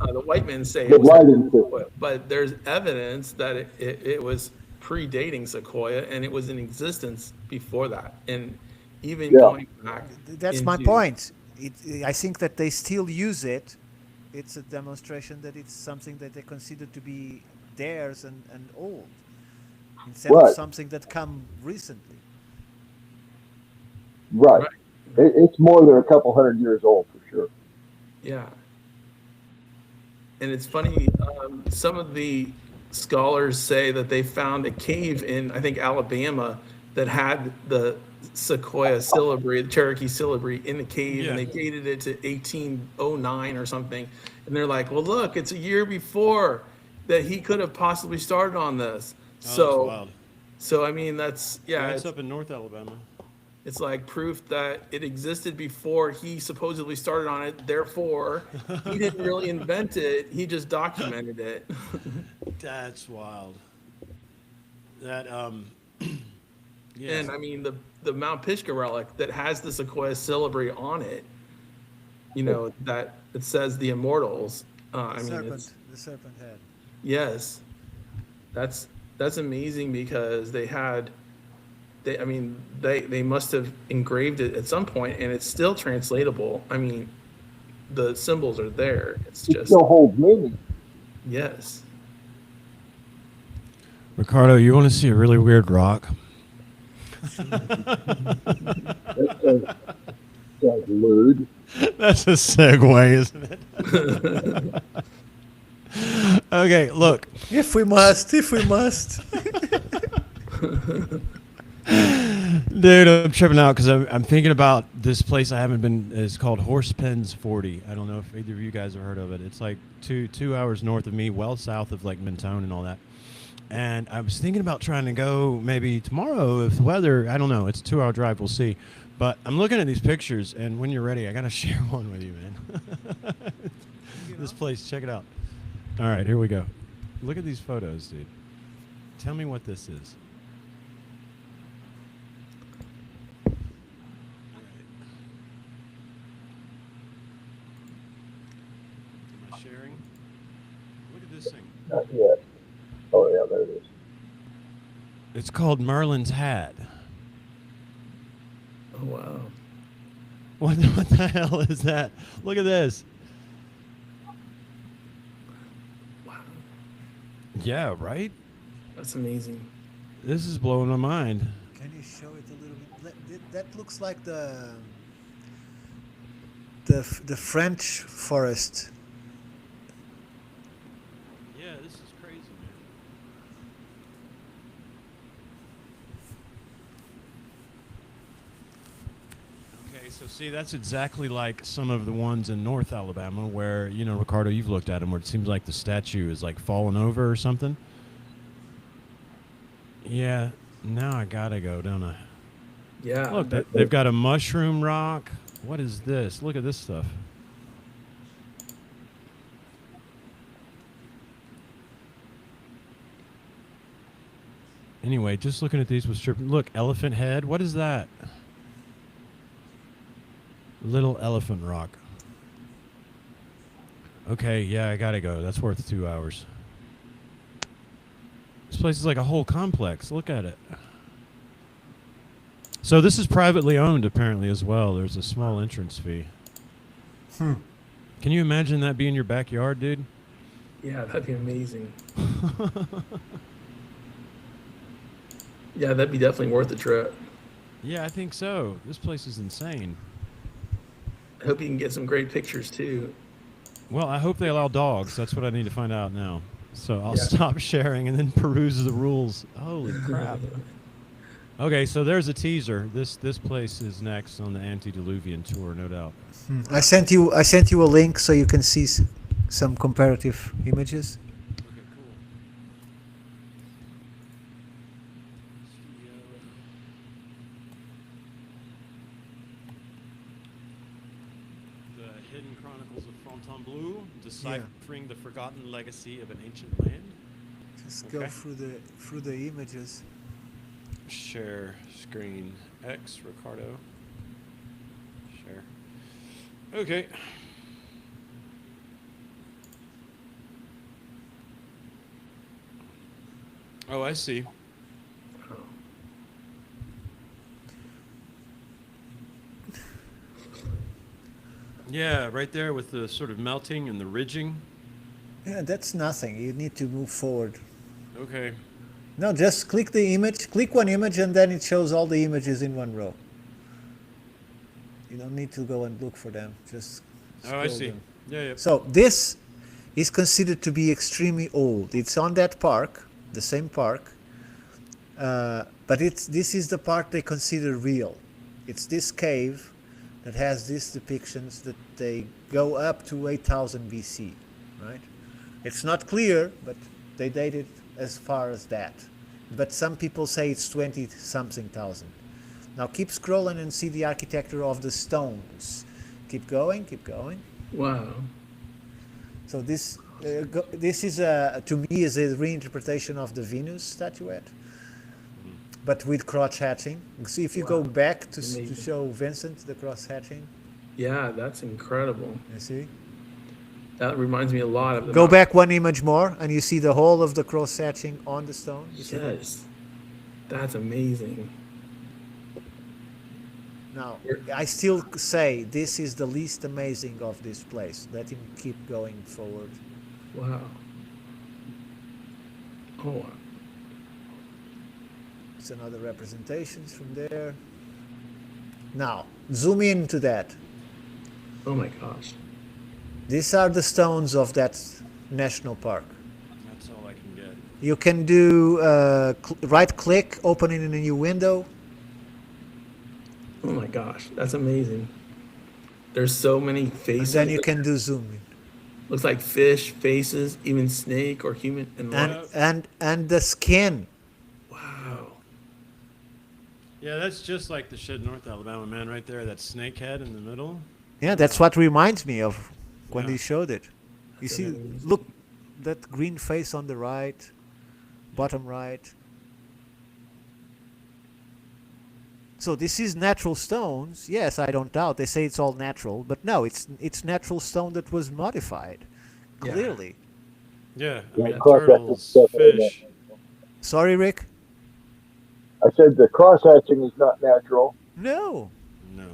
The white men say The it was, writing system. but there's evidence that it was predating Sequoyah and it was in existence before that, and even going back. That's my point. I think that they still use it. It's a demonstration that it's something that they consider to be theirs and old, instead of something that come recently. Right. It's more than a couple hundred years old for sure. Yeah. And it's funny, some of the scholars say that they found a cave in, I think, Alabama that had the Sequoyah syllabary, the Cherokee syllabary in the cave, and they dated it to 1809 or something. And they're like, well, look, it's a year before that he could have possibly started on this. That's wild. So I mean, that's, it's up in North Alabama. It's like proof that it existed before he supposedly started on it. Therefore, he didn't really invent it. He just documented it. That's wild. That yeah. And I mean, the Mount Pisgah relic that has the Sequoyah syllabary on it, you know, that it says the immortals. I mean, it's, the serpent head. Yes, that's amazing because they must have engraved it at some point, and it's still translatable. I mean, the symbols are there. It still holds meaning. Yes. Ricardo, you want to see a really weird rock? That's lewd. That's a segue, isn't it? Okay, look. If we must. Dude, I'm tripping out because I'm thinking about this place I haven't been. It's called Horse Pens 40. I don't know if either of you guys have heard of it. It's like two hours north of me, well south of like Mentone and all that. And I was thinking about trying to go maybe tomorrow if the weather, I don't know. It's a 2-hour drive. We'll see. But I'm looking at these pictures, and when you're ready, I got to share one with you, man. This place, check it out. All right, here we go. Look at these photos, dude. Tell me what this is. Am I sharing? Look at this thing. Not yet. Oh yeah, there it is. It's called Merlin's Hat. Oh wow. What the hell is that? Look at this. Wow. Yeah, right? That's amazing. This is blowing my mind. Can you show it a little bit? That looks like the French forest. Yeah, this is crazy, man. Okay, so see, that's exactly like some of the ones in North Alabama where, you know, Ricardo, you've looked at them where it seems like the statue is like falling over or something. Yeah, now I gotta go, don't I? Yeah. Look, they've got a mushroom rock. What is this? Look at this stuff. Anyway, just looking at these was tripping. Look, elephant head. What is that? Little elephant rock. Okay, yeah, I gotta go. That's worth 2 hours. This place is like a whole complex. Look at it. So this is privately owned apparently as well. There's a small entrance fee. Can you imagine that being your backyard, dude? Yeah, that'd be amazing. Yeah, that'd be definitely worth the trip. Yeah, I think so. This place is insane. I hope you can get some great pictures too. Well, I hope they allow dogs. That's what I need to find out now. So I'll Yeah. stop sharing and then peruse the rules. Holy crap. Okay, so there's a teaser. This place is next on the Antediluvian tour, no doubt. I sent you a link so you can see some comparative images. Okay, cool. The Hidden Chronicles of Fontainebleau, deciphering the forgotten legacy of an ancient land. Just Okay. go through the images. Share screen. X, Ricardo. Share. Okay. Oh, I see. Yeah, right there with the sort of melting and the ridging. Yeah, that's nothing. You need to move forward. Okay. No, just click the image. Click one image, and then it shows all the images in one row. You don't need to go and look for them. Just Oh, I scroll see. them. Yeah, yeah. So this is considered to be extremely old. It's on that park, the same park, but this is the part they consider real. It's this cave that has these depictions that they go up to 8000 BC, right? It's not clear, but they date it as far as that. But some people say it's 20-something thousand. Now keep scrolling and see the architecture of the stones. Keep going, keep going. Wow. So this is to me is a reinterpretation of the Venus statuette, but with cross hatching. See if you go Wow. back to Amazing. show Vincent the cross hatching. Yeah, that's incredible. You see. That reminds me a lot of the Go back one image more, and you see the whole of the cross hatching on the stone. You see that? Yes. That's amazing. Now, I still say this is the least amazing of this place. Let him keep going forward. Wow. Oh, wow. It's another representations from there. Now, zoom into that. Oh my gosh. These are the stones of that national park. You can do right click, open it in a new window. Oh my gosh, that's amazing. There's so many And then faces. you can do zoom in. Looks like fish faces, even snake or human. And Yeah. And the skin. wow, Yeah, that's just like the shit North Alabama, man, right there. That snake head in the middle. Yeah, that's what reminds me of when Yeah. they showed it. You see, look, that green face on the right, bottom right. So this is natural stones. Yes, I don't doubt. They say it's all natural, but no, it's natural stone that was modified. Yeah. Clearly. Yeah, I Yeah, mean, cross hatching turtles, stuff in there. fish. Sorry, Rick? I said the cross hatching is not natural. No. No.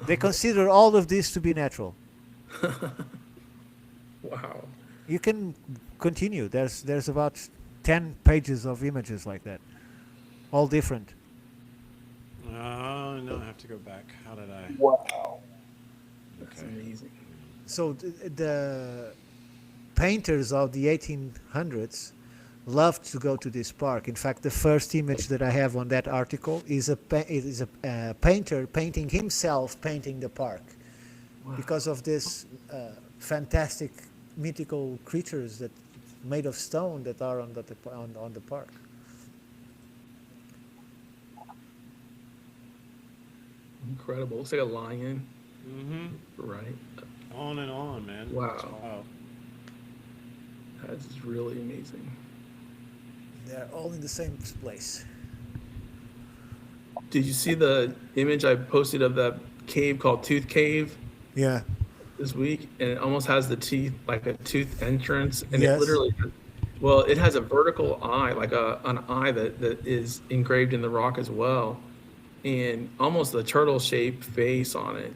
They consider all of this to be natural. wow. You can continue. There's about 10 pages of images like that. All different. Oh, no, I have to go back. How did I? Wow. That's amazing. So the painters of the 1800s loved to go to this park. In fact, the first image that I have on that article is a painter painting himself painting the park, because of this fantastic mythical creatures that made of stone that are on the park. Incredible. Looks like a lion. Mm-hmm. Right. On and on, man. Wow. That's wild. That's really amazing. They're all in the same place. Did you see the image I posted of that cave called Tooth Cave Yeah. this week? And it almost has the teeth, like a tooth entrance. And Yes. it literally, well, it has a vertical eye, like an eye that is engraved in the rock as well. And almost a turtle shaped face on it.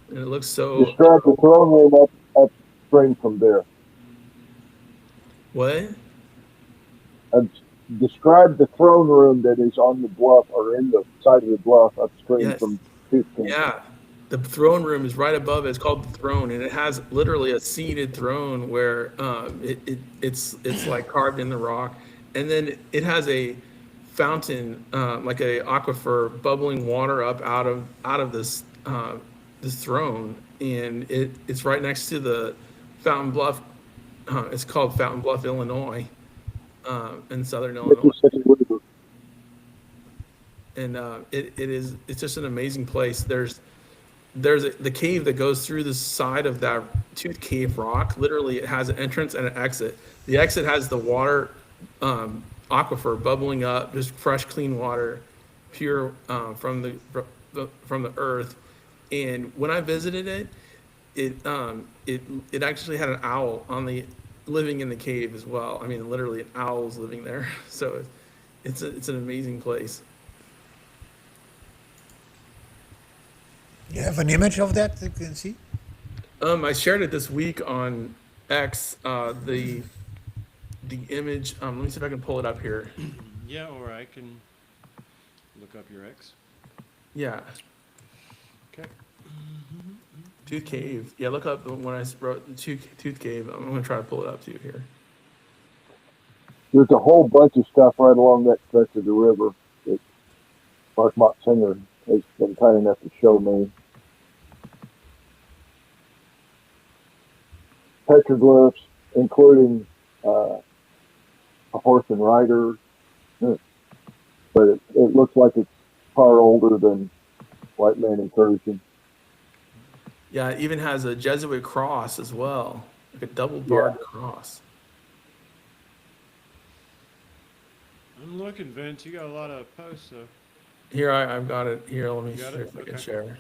And it looks so. Describe the throne room upstream from there. What? Describe the throne room that is on the bluff or in the side of the bluff upstream Yes. from Tooth Cave. Yeah. The throne room is right above it. It's called the throne, and it has literally a seated throne where it's like carved in the rock, and then it has a fountain, like a aquifer, bubbling water up out of this throne, and it's right next to the Fountain Bluff. It's called Fountain Bluff, Illinois, in southern Illinois. Mississippi River. And it's just an amazing place. There's the cave that goes through the side of that Tooth Cave rock. Literally, it has an entrance and an exit. The exit has the water aquifer bubbling up, just fresh, clean water, pure from the earth. And when I visited it actually had an owl living in the cave as well. I mean, literally, an owl's living there. So it's an amazing place. You have an image of that you can see? I shared it this week on X. The image. Let me see if I can pull it up here. Yeah, or I can look up your ex. Yeah, Okay. Tooth Cave. Yeah, look up when I wrote the Tooth Cave. I'm gonna try to pull it up too here. There's a whole bunch of stuff right along that stretch of the river that Mark Mott Singer has been kind enough to show me. Petroglyphs, including a horse and rider, but it looks like it's far older than white man incursion. Yeah, it even has a Jesuit cross as well, like a double barred cross. I'm looking, Vince. You got a lot of posts, so. Here, I've got it. Here, let me You got see it? if I can Okay. share.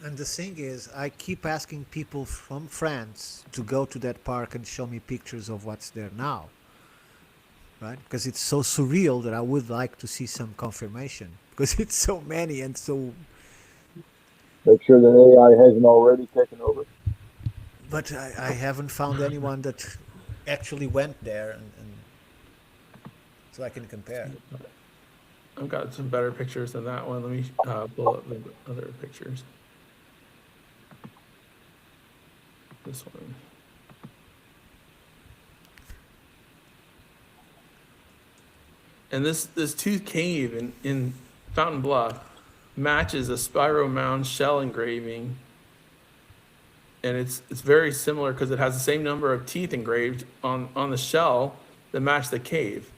And the thing is, I keep asking people from France to go to that park and show me pictures of what's there now. Right? Because it's so surreal that I would like to see some confirmation. Because it's so many and so... Make sure that AI hasn't already taken over. But I haven't found anyone that actually went there and so I can compare. I've got some better pictures than that one. Let me pull up the other pictures. This one. And this tooth cave in Fountain Bluff matches a spiral mound shell engraving, and it's very similar because it has the same number of teeth engraved on the shell that match the cave.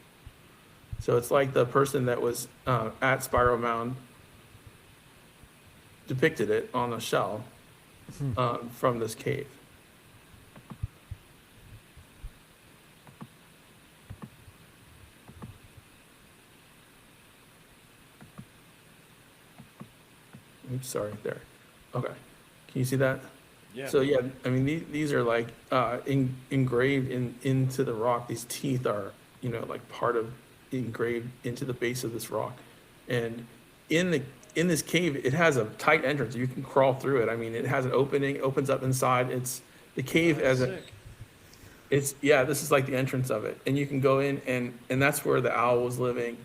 So it's like the person that was at Spiral Mound depicted it on a shell from this cave. Oops, sorry, there. Okay, can you see that? Yeah. So yeah, I mean these are like engraved into the rock. These teeth are, you know, like part of engraved into the base of this rock, and in this cave it has a tight entrance. You can crawl through it. I mean, it has an opening, opens up inside. It's the cave as a. It's yeah, this is like the entrance of it, and you can go in and that's where the owl was living,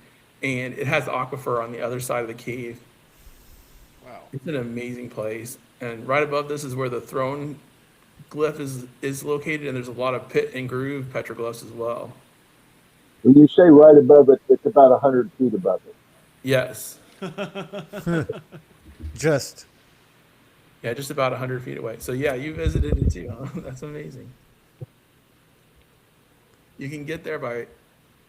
and it has the aquifer on the other side of the cave. Wow. It's an amazing place. And right above this is where the throne glyph is located, and there's a lot of pit and groove petroglyphs as well. When you say right above it, it's about 100 feet above it. Yes. Just. Yeah, just about 100 feet away. So yeah, you visited it too, huh? That's amazing. You can get there by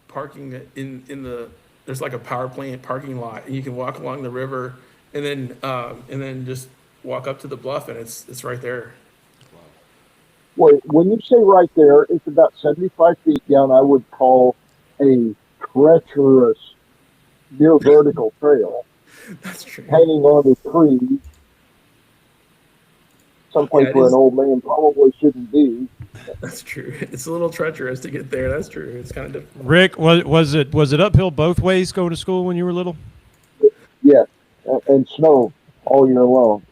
parking in the, there's like a power plant parking lot, and you can walk along the river and then just walk up to the bluff, and it's right there. Well, when you say right there, it's about 75 feet down. I would call a treacherous, near vertical trail. That's true. Hanging on a tree, someplace where an old man probably shouldn't be. That's true. It's a little treacherous to get there. That's true. It's kind of difficult. Rick, was it uphill both ways going to school when you were little? Yes, and snow all year long.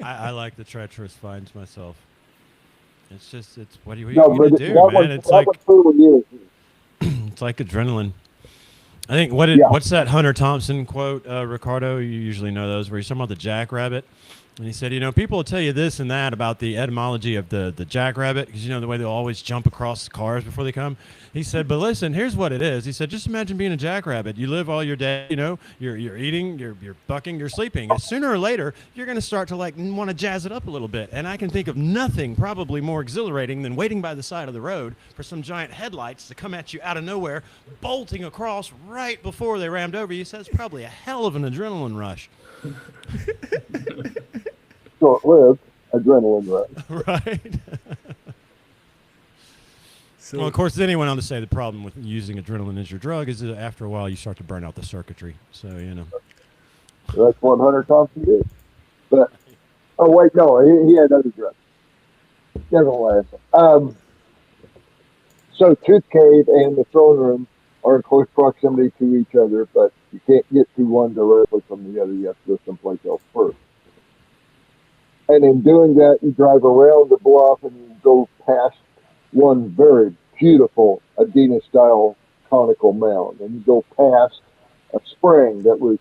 I like the treacherous finds myself. It's just what are you No, gonna but do, that man? It's like one truly is. it's like adrenaline. I think what's that Hunter Thompson quote, Ricardo? You usually know those where he's talking about the jackrabbit. And he said, you know, people will tell you this and that about the etymology of the jackrabbit, because, you know, the way they'll always jump across the cars before they come. He said, but listen, here's what it is. He said, just imagine being a jackrabbit. You live all your day, you know, you're eating, you're bucking, you're sleeping. And sooner or later, you're going to start to, like, want to jazz it up a little bit. And I can think of nothing probably more exhilarating than waiting by the side of the road for some giant headlights to come at you out of nowhere, bolting across right before they rammed over you. He says it's probably a hell of an adrenaline rush. Short-lived adrenaline rush. Right. So, Well, of course, then he went on to say the problem with using adrenaline as your drug is that after a while you start to burn out the circuitry. So, you know. That's what Hunter Thompson did. But, oh, wait, no, he had other drugs. Nevertheless. So, Tooth Cave and the throne room are in close proximity to each other, but you can't get to one directly from the other. You have to go someplace else first. And in doing that, you drive around the bluff and you go past one very beautiful Adena-style conical mound. And you go past a spring that was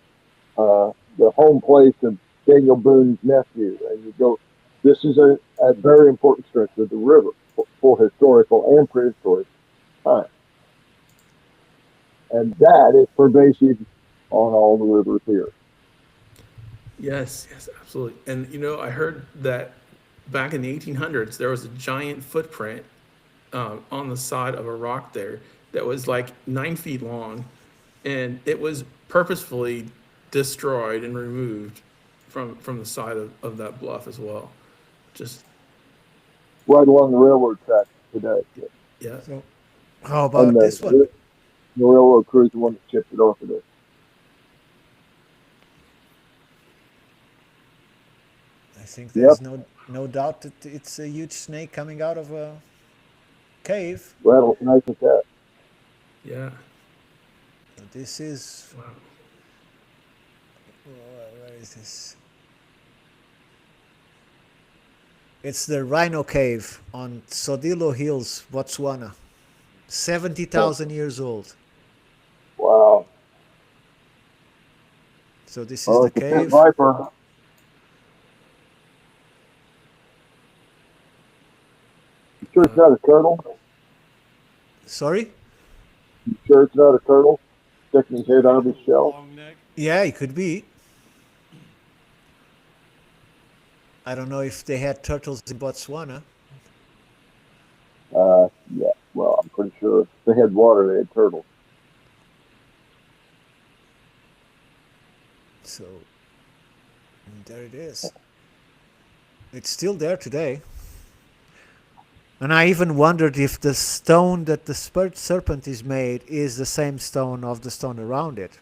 the home place of Daniel Boone's nephew. And you go, this is a very important stretch of the river for historical and prehistoric time. And that is pervasive on all the rivers here. Yes, absolutely. And, you know, I heard that back in the 1800s, there was a giant footprint on the side of a rock there that was like 9 feet long, and it was purposefully destroyed and removed from the side of that bluff as well. Just right along the railroad track today. yeah. so how about this one? The railroad crew is the one that chipped it off of it. I think there's no doubt that it's a huge snake coming out of a cave. Rattlesnake with that. Yeah. This is Wow. where is this? It's the Rhino Cave on Sodilo Hills, Botswana. 70,000 years old. Wow. So this is the It's a pit cave. viper. Sure it's not a turtle? Sorry? You sure it's not a turtle sticking his head out of his shell? Long neck. Yeah, it could be. I don't know if they had turtles in Botswana. Yeah, well, I'm pretty sure if they had water, they had turtles. So, there it is. It's still there today. And I even wondered if the stone that the serpent is made is the same stone of the stone around it,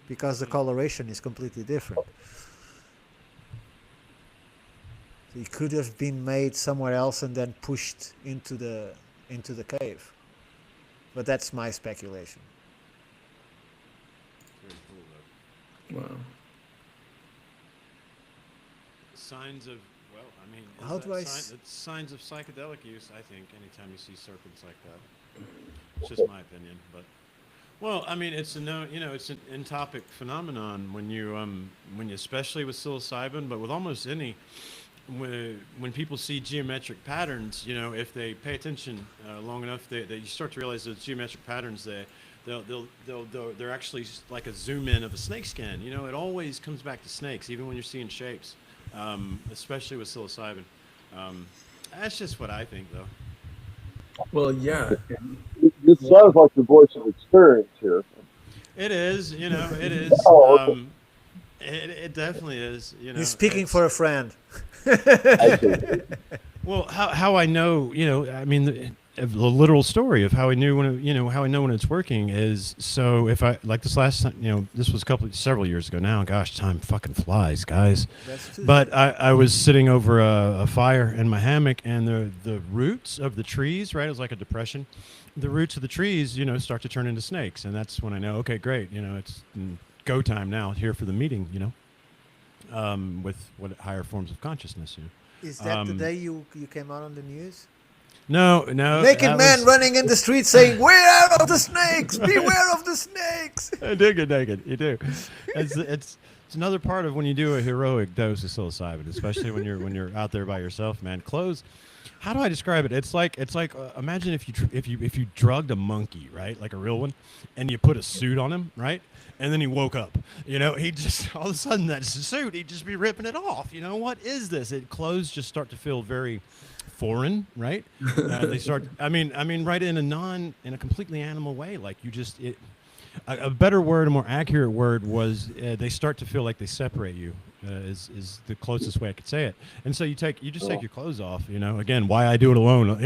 because the coloration is completely different. It could have been made somewhere else and then pushed into the cave. But that's my speculation. Very cool, though. Wow. Signs of, well, I mean, How do I it's signs of psychedelic use, I think, anytime you see serpents like that. It's just my opinion, but well, I mean, it's it's an entopic phenomenon when you especially with psilocybin, but with almost any when people see geometric patterns, if they pay attention long enough, they you start to realize those geometric patterns they're actually like a zoom in of a snake skin. It always comes back to snakes, even when you're seeing shapes, especially with psilocybin. That's just what I think, though. Well, yeah. This sounds like the voice of experience here. It is, it is. Oh, It definitely is. He's speaking for a friend. I see. Well, how I know, I mean, the literal story of how I knew when how I know when it's working is, so if I like this last time, this was several years ago now. Gosh, time fucking flies, guys. But I was sitting over a fire in my hammock, and the roots of the trees, right? It was like a depression. The roots of the trees, start to turn into snakes, and that's when I know, okay, great, it's go time now here for the meeting, with what higher forms of consciousness. Is that the day you came out on the news? No. Naked man running in the street saying, "Beware of the snakes! Beware of the snakes!" I do get naked. You do. It's another part of when you do a heroic dose of psilocybin, especially when you're out there by yourself, man. Clothes. How do I describe it? It's like imagine if you drugged a monkey, right, like a real one, and you put a suit on him, right, and then he woke up. He just all of a sudden that suit, he'd just be ripping it off. What is this? Clothes just start to feel very foreign, right? They start. I mean, right in a completely animal way. Like a better word, a more accurate word was they start to feel like they separate you. Is the closest way I could say it. And so you take your clothes off. Again, why I do it alone.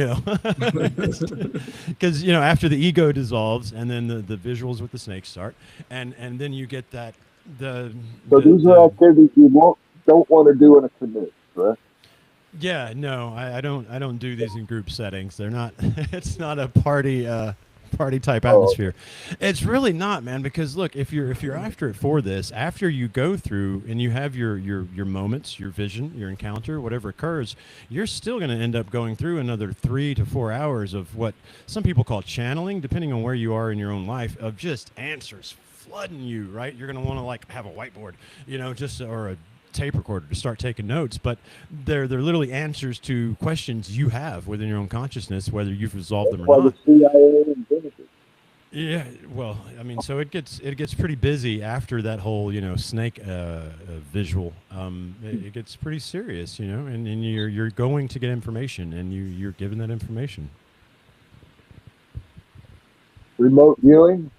Because after the ego dissolves, and then the visuals with the snakes start, and then you get that So these are activities you don't want to do in a canoe, correct? Yeah, no, I don't do these in group settings. They're not. It's not a party type atmosphere. It's really not, man, because look, if you're after it for this, after you go through and you have your moments, your vision, your encounter, whatever occurs, you're still going to end up going through another 3 to 4 hours of what some people call channeling, depending on where you are in your own life, of just answers flooding you, right? You're going to want to like have a whiteboard, or a tape recorder to start taking notes, but they're literally answers to questions you have within your own consciousness, whether you've resolved them or not. The CIA invented it. Yeah, well, I mean, so it gets pretty busy after that whole snake visual. It gets pretty serious, and you're going to get information, and you're given that information. Remote viewing.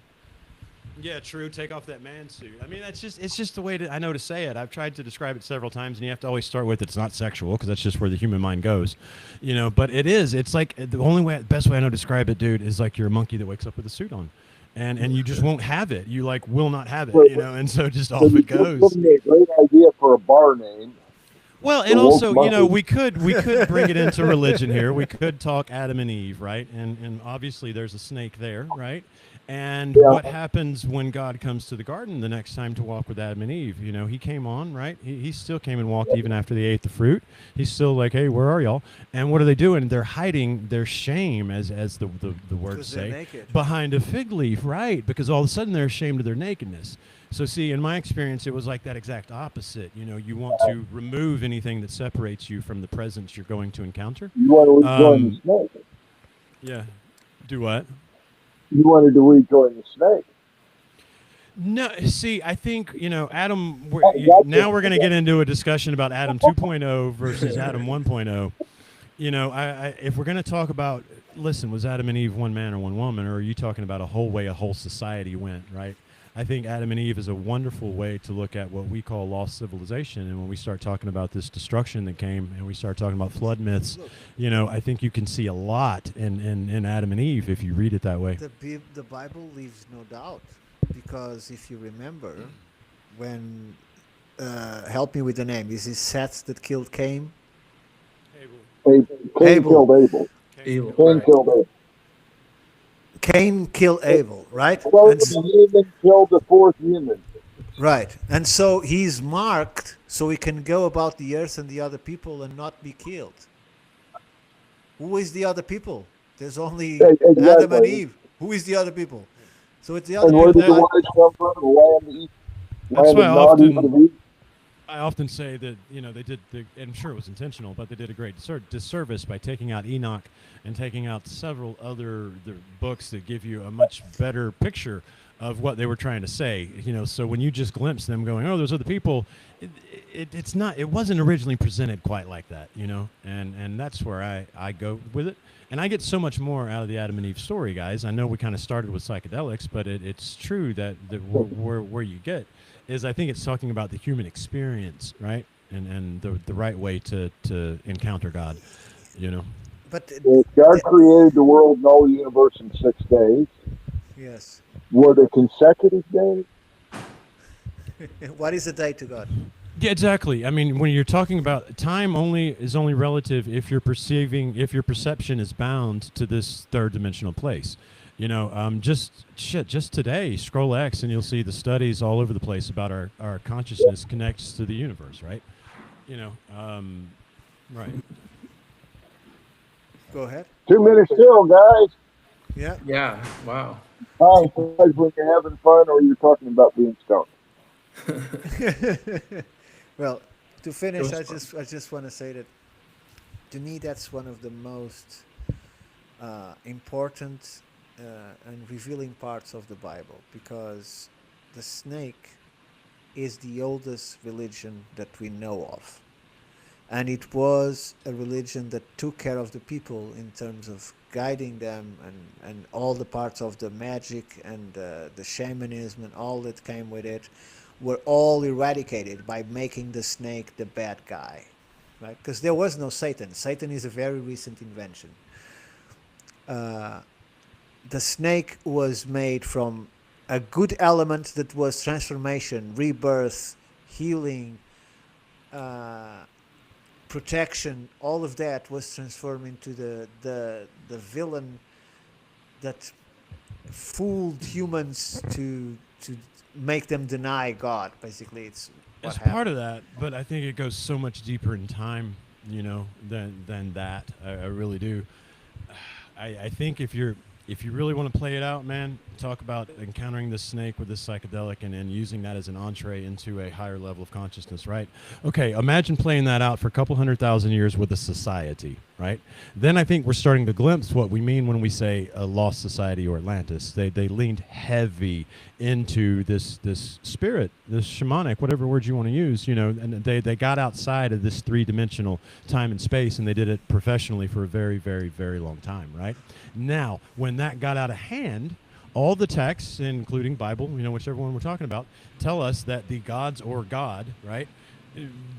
Yeah, true. Take off that man suit. I mean, it's just the way I know to say it. I've tried to describe it several times, and you have to always start with it's not sexual, because that's just where the human mind goes, But it is. It's like the best way I know to describe it, dude, is like you're a monkey that wakes up with a suit on, and you just won't have it. You will not have it, and so just off it goes. Give me a great idea for a bar name. Well, and also, we could bring it into religion here. We could talk Adam and Eve, right? And obviously there's a snake there, right? And what happens when God comes to the garden the next time to walk with Adam and Eve? He came on, right? He still came and walked even after they ate the fruit. He's still like, hey, where are y'all? And what are they doing? They're hiding their shame, as the words say, behind a fig leaf, right? Because all of a sudden they're ashamed of their nakedness. So see, in my experience, it was like that exact opposite. You know, you want to remove anything that separates you from the presence you're going to encounter. You want to rejoin the snake. Yeah. Do what? You wanted to rejoin the snake. No, see, I think, you know, Adam, Gotcha. now we're going to get into a discussion about Adam 2.0 versus Adam 1.0. You know, if we're going to talk about, listen, was Adam and Eve one man or one woman, or are you talking about a whole way a whole society went, right? I think Adam and Eve is a wonderful way to look at what we call lost civilization. And when we start talking about this destruction that came and we start talking about flood myths, you know, I think you can see a lot in Adam and Eve if you read it that way. The Bible leaves no doubt, because if you remember, when help me with the name, is it Seth that killed Cain? Cain killed Abel. Evil, Cain right. killed Abel. Cain killed Abel, right? Third human killed the fourth human. Right. And so he's marked so he can go about the earth and the other people and not be killed. Who is the other people? There's only Exactly. Adam and Eve. Who is the other people? So it's the other And where people. did the wise come from? The land of Eve. That's Land why of Nod, Eve of Eve. I often say that, you know, they did, and I'm sure it was intentional, but they did a great disservice by taking out Enoch and taking out several other books that give you a much better picture of what they were trying to say. You know, so when you just glimpse them going, oh, those other people, it wasn't originally presented quite like that, you know, and that's where I go with it. And I get so much more out of the Adam and Eve story, guys. I know we kind of started with psychedelics, but it's true that where you get is, I think it's talking about the human experience, right? And the right way to encounter God, you know. But God created the world and all the universe in 6 days. yes. Were they consecutive days? What is a day to God? Yeah, exactly. I mean, when you're talking about time, is only relative if your perception is bound to this third dimensional place. You know, just today, scroll X and you'll see the studies all over the place about our consciousness connects to the universe, right? You know, right. Go ahead. 2 minutes still, guys. Yeah. Yeah. Wow. Time flies when you're having fun or you're talking about being stoned. Well, to finish, It was I just want to say that to me that's one of the most important and revealing parts of the Bible, because the snake is the oldest religion that we know of, and it was a religion that took care of the people in terms of guiding them, and all the parts of the magic and the shamanism and all that came with it were all eradicated by making the snake the bad guy, right? Because there was no Satan. Satan is a very recent invention. The snake was made from a good element that was transformation, rebirth, healing, protection. All of that was transformed into the villain that fooled humans to make them deny God. Basically, it's what It's happened. part of that, but I think it goes so much deeper in time, you know, than that. I really do. I think if you really want to play it out, man, talk about encountering the snake with this psychedelic and using that as an entree into a higher level of consciousness, right? Okay, imagine playing that out for a couple 100,000 years with a society, right? Then I think we're starting to glimpse what we mean when we say a lost society or Atlantis. They leaned heavy into this spirit, this shamanic, whatever word you want to use, you know, and they got outside of this three-dimensional time and space, and they did it professionally for a very, very, very long time, right? Now, when that got out of hand, all the texts, including Bible, you know, whichever one we're talking about, tell us that the gods or God, right,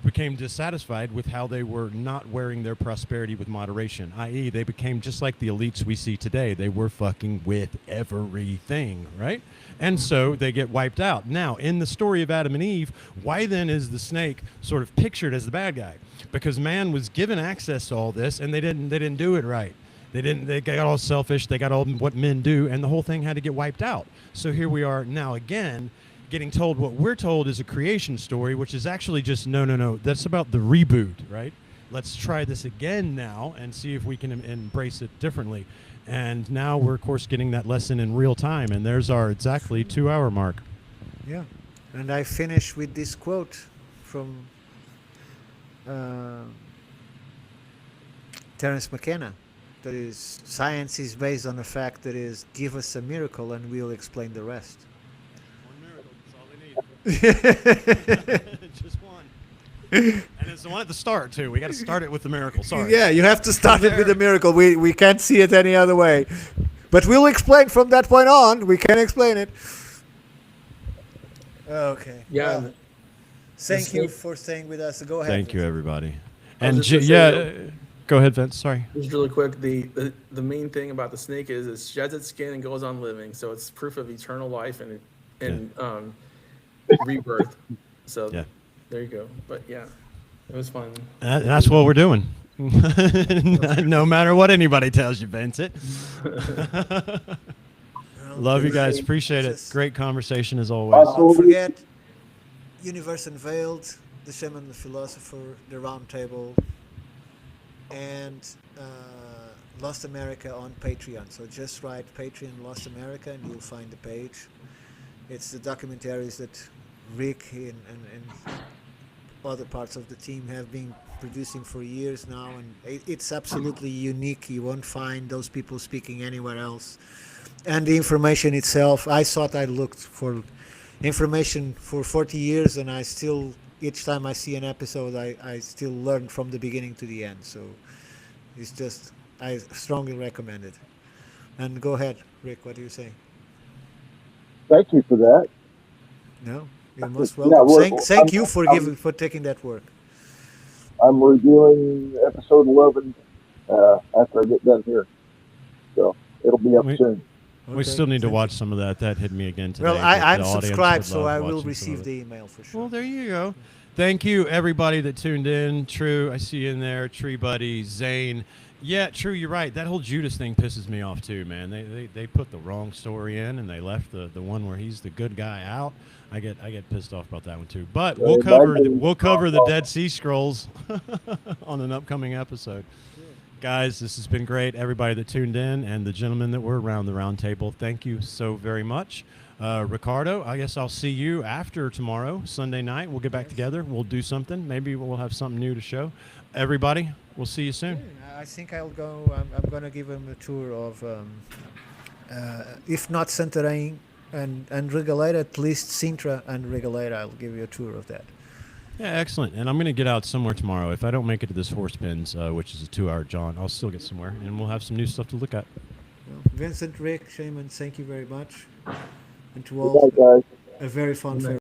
became dissatisfied with how they were not wearing their prosperity with moderation, i.e. they became just like the elites we see today. They were fucking with everything, right? And so they get wiped out. Now, in the story of Adam and Eve, why then is the snake sort of pictured as the bad guy? Because man was given access to all this, and they didn't do it right. They got all selfish, they got all what men do, and the whole thing had to get wiped out. So here we are now again, getting told what we're told is a creation story, which is actually just, no, that's about the reboot, right? Let's try this again now and see if we can embrace it differently. And now we're, of course, getting that lesson in real time, and there's our exactly 2-hour mark. Yeah. And I finish with this quote from Terence McKenna. That is, science is based on the fact that is, give us a miracle and we'll explain the rest. One miracle, that's all we need. Just one. And it's the one at the start too. We got to start it with the miracle. Sorry. Yeah, you have to start it with a miracle. We can't see it any other way. But we'll explain from that point on. We can explain it. Okay. Yeah. Well, thank you for staying with us. Go ahead. Thank you, everybody. I was And just gonna say, yeah, go ahead, Vince. Sorry. Just really quick, the main thing about the snake is it sheds its skin and goes on living, so it's proof of eternal life and rebirth. So Yeah. there you go. But yeah, it was fun. That's what we're doing. No matter what anybody tells you, Vincent. Love you guys. Appreciate it. Great conversation as always. Don't forget, Universe Unveiled, The Shaman, the Philosopher, The Roundtable, and Lost America on Patreon. So just write Patreon Lost America and you'll find the page. It's the documentaries that Rick and other parts of the team have been producing for years now, and it's absolutely unique. You won't find those people speaking anywhere else. And the information itself, I thought I looked for information for 40 years, and I still, each time I see an episode, I still learn from the beginning to the end. So it's just, I strongly recommend it. And go ahead, Rick, what do you say? Thank you for that. No, you're most welcome. Thank you for taking that work. I'm reviewing episode 11 after I get done here, so it'll be up soon. We still need to watch some of that. That hit me again today. Well, I'm The audience subscribed, would so love I will watching some of receive it. the email for sure. Well, there you go. Thank you, everybody that tuned in. True, I see you in there. Tree Buddy, Zane. Yeah, True, you're right. That whole Judas thing pisses me off too, man. They put the wrong story in, and they left the one where he's the good guy out. I get pissed off about that one too. But we'll cover the Dead Sea Scrolls on an upcoming episode. Guys, this has been great. Everybody that tuned in and the gentlemen that were around the round table, thank you so very much. Ricardo, I guess I'll see you after tomorrow, Sunday night. We'll get back together. We'll do something. Maybe we'll have something new to show. Everybody, we'll see you soon. I think I'll go. I'm going to give him a tour of, if not Santarém and Regaleira, at least Sintra and Regaleira. I'll give you a tour of that. Yeah, excellent. And I'm going to get out somewhere tomorrow. If I don't make it to this Horse Pens, which is a 2-hour jaunt, I'll still get somewhere, and we'll have some new stuff to look at. Well, Vincent, Rick, Shaman, thank you very much. And to Good all, night, guys. a very fun